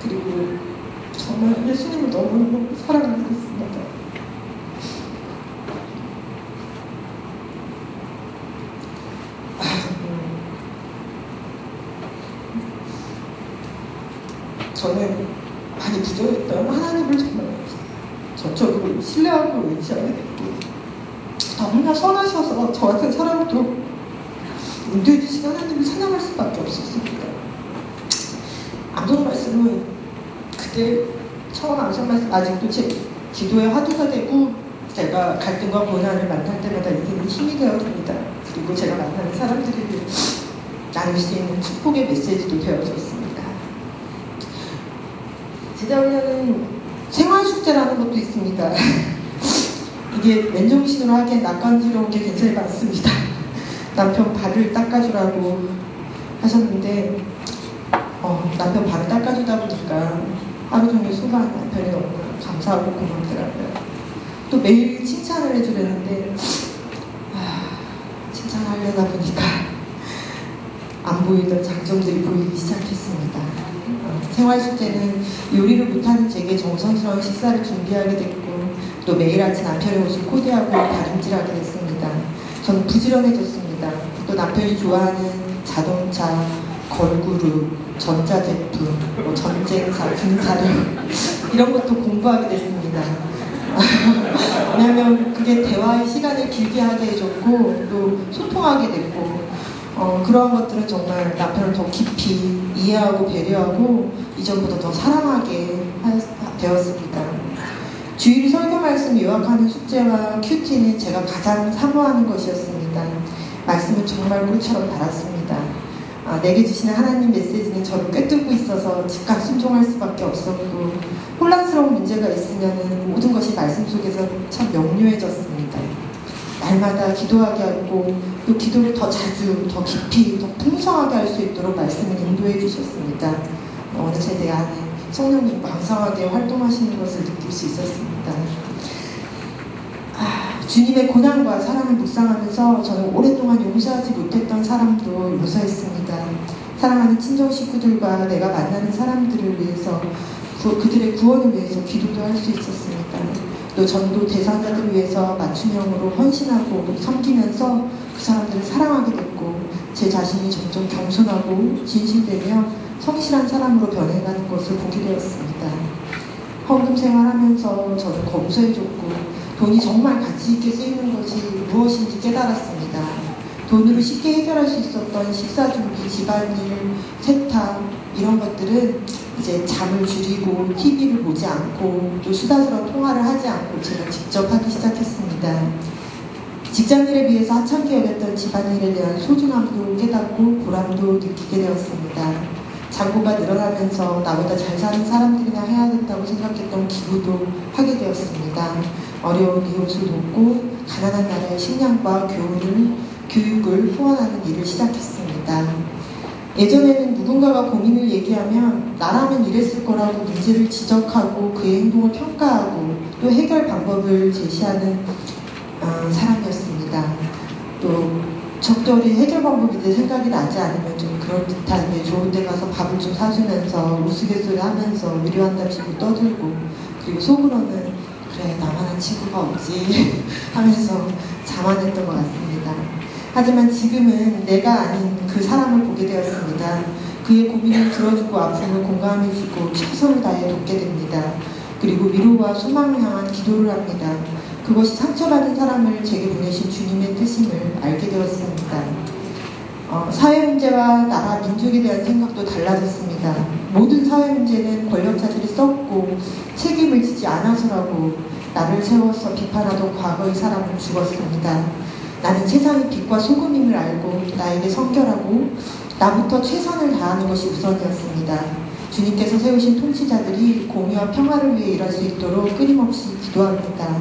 그리고 정말 예수님을 너무너무 사랑하고 있습니다. 저는 많이 부족했던 하나님을 정말 전적으로 신뢰하고 의지하게 됐고 너무나 선하셔서 저 같은 사람도 인도해 주신 하나님을 찬양할 수밖에 없었습니다. 암송 말씀은 그때 처음 암송 말씀 아직도 제 기도의 화두가 되고 제가 갈등과 고난을 만날 때마다 이기는 힘이 되어줍니다. 그리고 제가 만나는 사람들에게 나눌 수 있는 축복의 메시지도 되어줬습니다. 제자훈련은 생활축제라는 것도 있습니다. 이게 맨정신으로 하기엔 낯간지러운 게 굉장히 많습니다. 남편 발을 닦아주라고 하셨는데 남편 발을 닦아주다 보니까 하루 종일 수고한 남편이 너무 감사하고 고맙더라고요. 또 매일 칭찬을 해주려는데 칭찬하려다 보니까 안 보이던 장점들이 보이기 시작했습니다. 생활축제는 요리를 못하는 제게 정성스러운 식사를 준비하게 됐고 또 매일 아침 남편의 옷을 코디하고 다림질하게 됐습니다. 저는 부지런해졌습니다. 또 남편이 좋아하는 자동차, 걸그룹, 전자제품, 전쟁사, 군사력 이런 것도 공부하게 됐습니다. 왜냐하면 그게 대화의 시간을 길게 하게 해줬고 또 소통하게 됐고 그러한 것들은 정말 남편을 더 깊이 이해하고 배려하고 이전보다 더 사랑하게 되었습니다. 주일 설교 말씀 요약하는 숙제와 큐티는 제가 가장 사모하는 것이었습니다. 말씀은 정말 꿀처럼 달았습니다. 내게 주시는 하나님 메시지는 저를 꿰뚫고 있어서 즉각 순종할 수밖에 없었고 혼란스러운 문제가 있으면 모든 것이 말씀 속에서 참 명료해졌습니다. 날마다 기도하게 하고 또 기도를 더 자주, 더 깊이, 더 풍성하게 할 수 있도록 말씀을 인도해 주셨습니다. 어느새 내 안에 성령님 왕성하게 활동하시는 것을 느낄 수 있었습니다. 주님의 고난과 사랑을 묵상하면서 저는 오랫동안 용서하지 못했던 사람도 용서했습니다. 사랑하는 친정 식구들과 내가 만나는 사람들을 위해서 그들의 구원을 위해서 기도도 할 수 있었습니다. 또 전도 대상자들을 위해서 맞춤형으로 헌신하고 섬기면서 그 사람들을 사랑하게 됐고 제 자신이 점점 겸손하고 진실되며 성실한 사람으로 변해가는 것을 보게 되었습니다. 헌금 생활하면서 저는 검소해졌고 돈이 정말 가치 있게 쓰이는 것이 무엇인지 깨달았습니다. 돈으로 쉽게 해결할 수 있었던 식사 준비, 집안일, 세탁 이런 것들은 이제 잠을 줄이고 TV를 보지 않고 또 수다스러운 통화를 하지 않고 제가 직접 하기 시작했습니다. 직장일에 비해서 하찮게 여겼던 집안일에 대한 소중함도 깨닫고 보람도 느끼게 되었습니다. 잔고가 늘어나면서 나보다 잘 사는 사람들이나 해야 된다고 생각했던 기부도 하게 되었습니다. 어려운 이웃을 돕고 가난한 나라의 식량과 교육을 후원하는 일을 시작했습니다. 예전에는 누군가가 고민을 얘기하면 나라면 이랬을 거라고 문제를 지적하고 그의 행동을 평가하고 또 해결 방법을 제시하는 사람이었습니다. 또 적절히 해결 방법이 내 생각이 나지 않으면 좀 그럴듯하게 좋은 데 가서 밥을 좀 사주면서 우스갯소리 하면서 위로한답시고 떠들고 그리고 속으로는 그래 나만한 친구가 없지 하면서 자만했던 것 같습니다. 하지만 지금은 내가 아닌 그 사람을 보게 되었습니다. 그의 고민을 들어주고 아픔을 공감해주고 최선을 다해 돕게 됩니다. 그리고 위로와 소망을 향한 기도를 합니다. 그것이 상처받은 사람을 제게 보내신 주님의 뜻임을 알게 되었습니다. 사회 문제와 나라 민족에 대한 생각도 달라졌습니다. 모든 사회 문제는 권력자들이 썼고 책임을 지지 않아서라고 나를 세워서 비판하던 과거의 사람은 죽었습니다. 나는 세상의 빛과 소금임을 알고 나에게 성결하고 나부터 최선을 다하는 것이 우선이었습니다. 주님께서 세우신 통치자들이 공의와 평화를 위해 일할 수 있도록 끊임없이 기도합니다.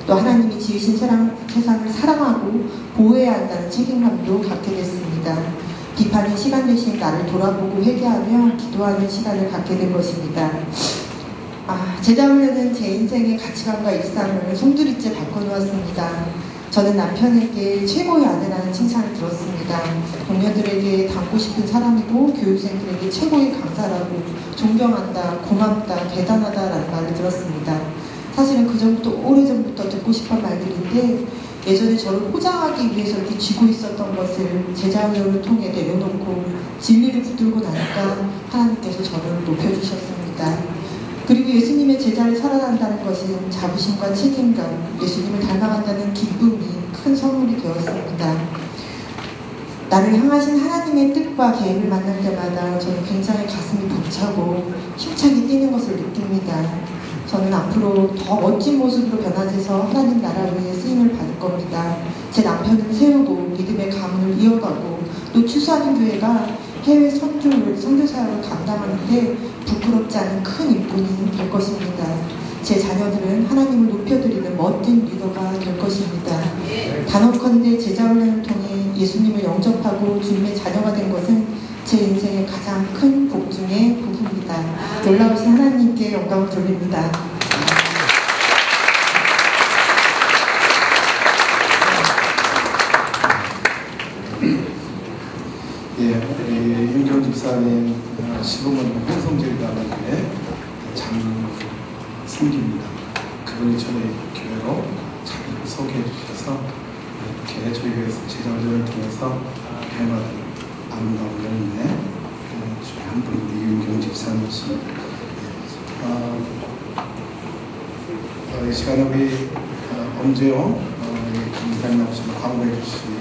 또 하나님이 지으신 세상을 사랑하고 보호해야 한다는 책임감도 갖게 됐습니다. 비판의 시간 대신 나를 돌아보고 회개하며 기도하는 시간을 갖게 된 것입니다. 제자훈련은 제 인생의 가치관과 일상을 송두리째 바꿔놓았습니다. 저는 남편에게 최고의 아내라는 칭찬을 들었습니다. 동료들에게 닮고 싶은 사람이고 교육생들에게 최고의 강사라고 존경한다, 고맙다, 대단하다라는 말을 들었습니다. 사실은 그전부터 오래전부터 듣고 싶은 말들인데 예전에 저를 포장하기 위해서 이렇게 쥐고 있었던 것을 제자훈련을 통해 내려놓고 진리를 붙들고 나니까 하나님께서 저를 높여주셨습니다. 그리고 예수님의 제자를 살아간다는 것은 자부심과 책임감, 예수님을 닮아간다는 기쁨이 큰 선물이 되었습니다. 나를 향하신 하나님의 뜻과 계획을 만날 때마다 저는 굉장히 가슴이 벅차고 힘차게 뛰는 것을 느낍니다. 저는 앞으로 더 멋진 모습으로 변화돼서 하나님 나라 위에 쓰임을 받을 겁니다. 제 남편을 세우고 믿음의 가문을 이어가고 또 추수하는 교회가 해외 선교 사역을 감당하는데 부끄럽지 않은 큰 일꾼이 될 것입니다. 제 자녀들은 하나님을 높여드리는 멋진 리더가 될 것입니다. 단언컨대 제자훈련을 통해 예수님을 영접하고 주님의 자녀가 된 것은 제 인생의 가장 큰 복 중의 복입니다. 놀라우신 하나님께 영광을 돌립니다. 예, 우리 윤경 집사님 시부모님 홍성재가에게 장 섬깁니다. 그분이 저희 교회로 자기를 소개해 주셔서 이렇게 저희 교회에서 제자훈련을 통해서 교회마다 아름다운 열매 중에 한 분이 우리 윤경 집사님이십니다. 이 시간에 우리 엄재용 강사님 나오셔서 광고해 주신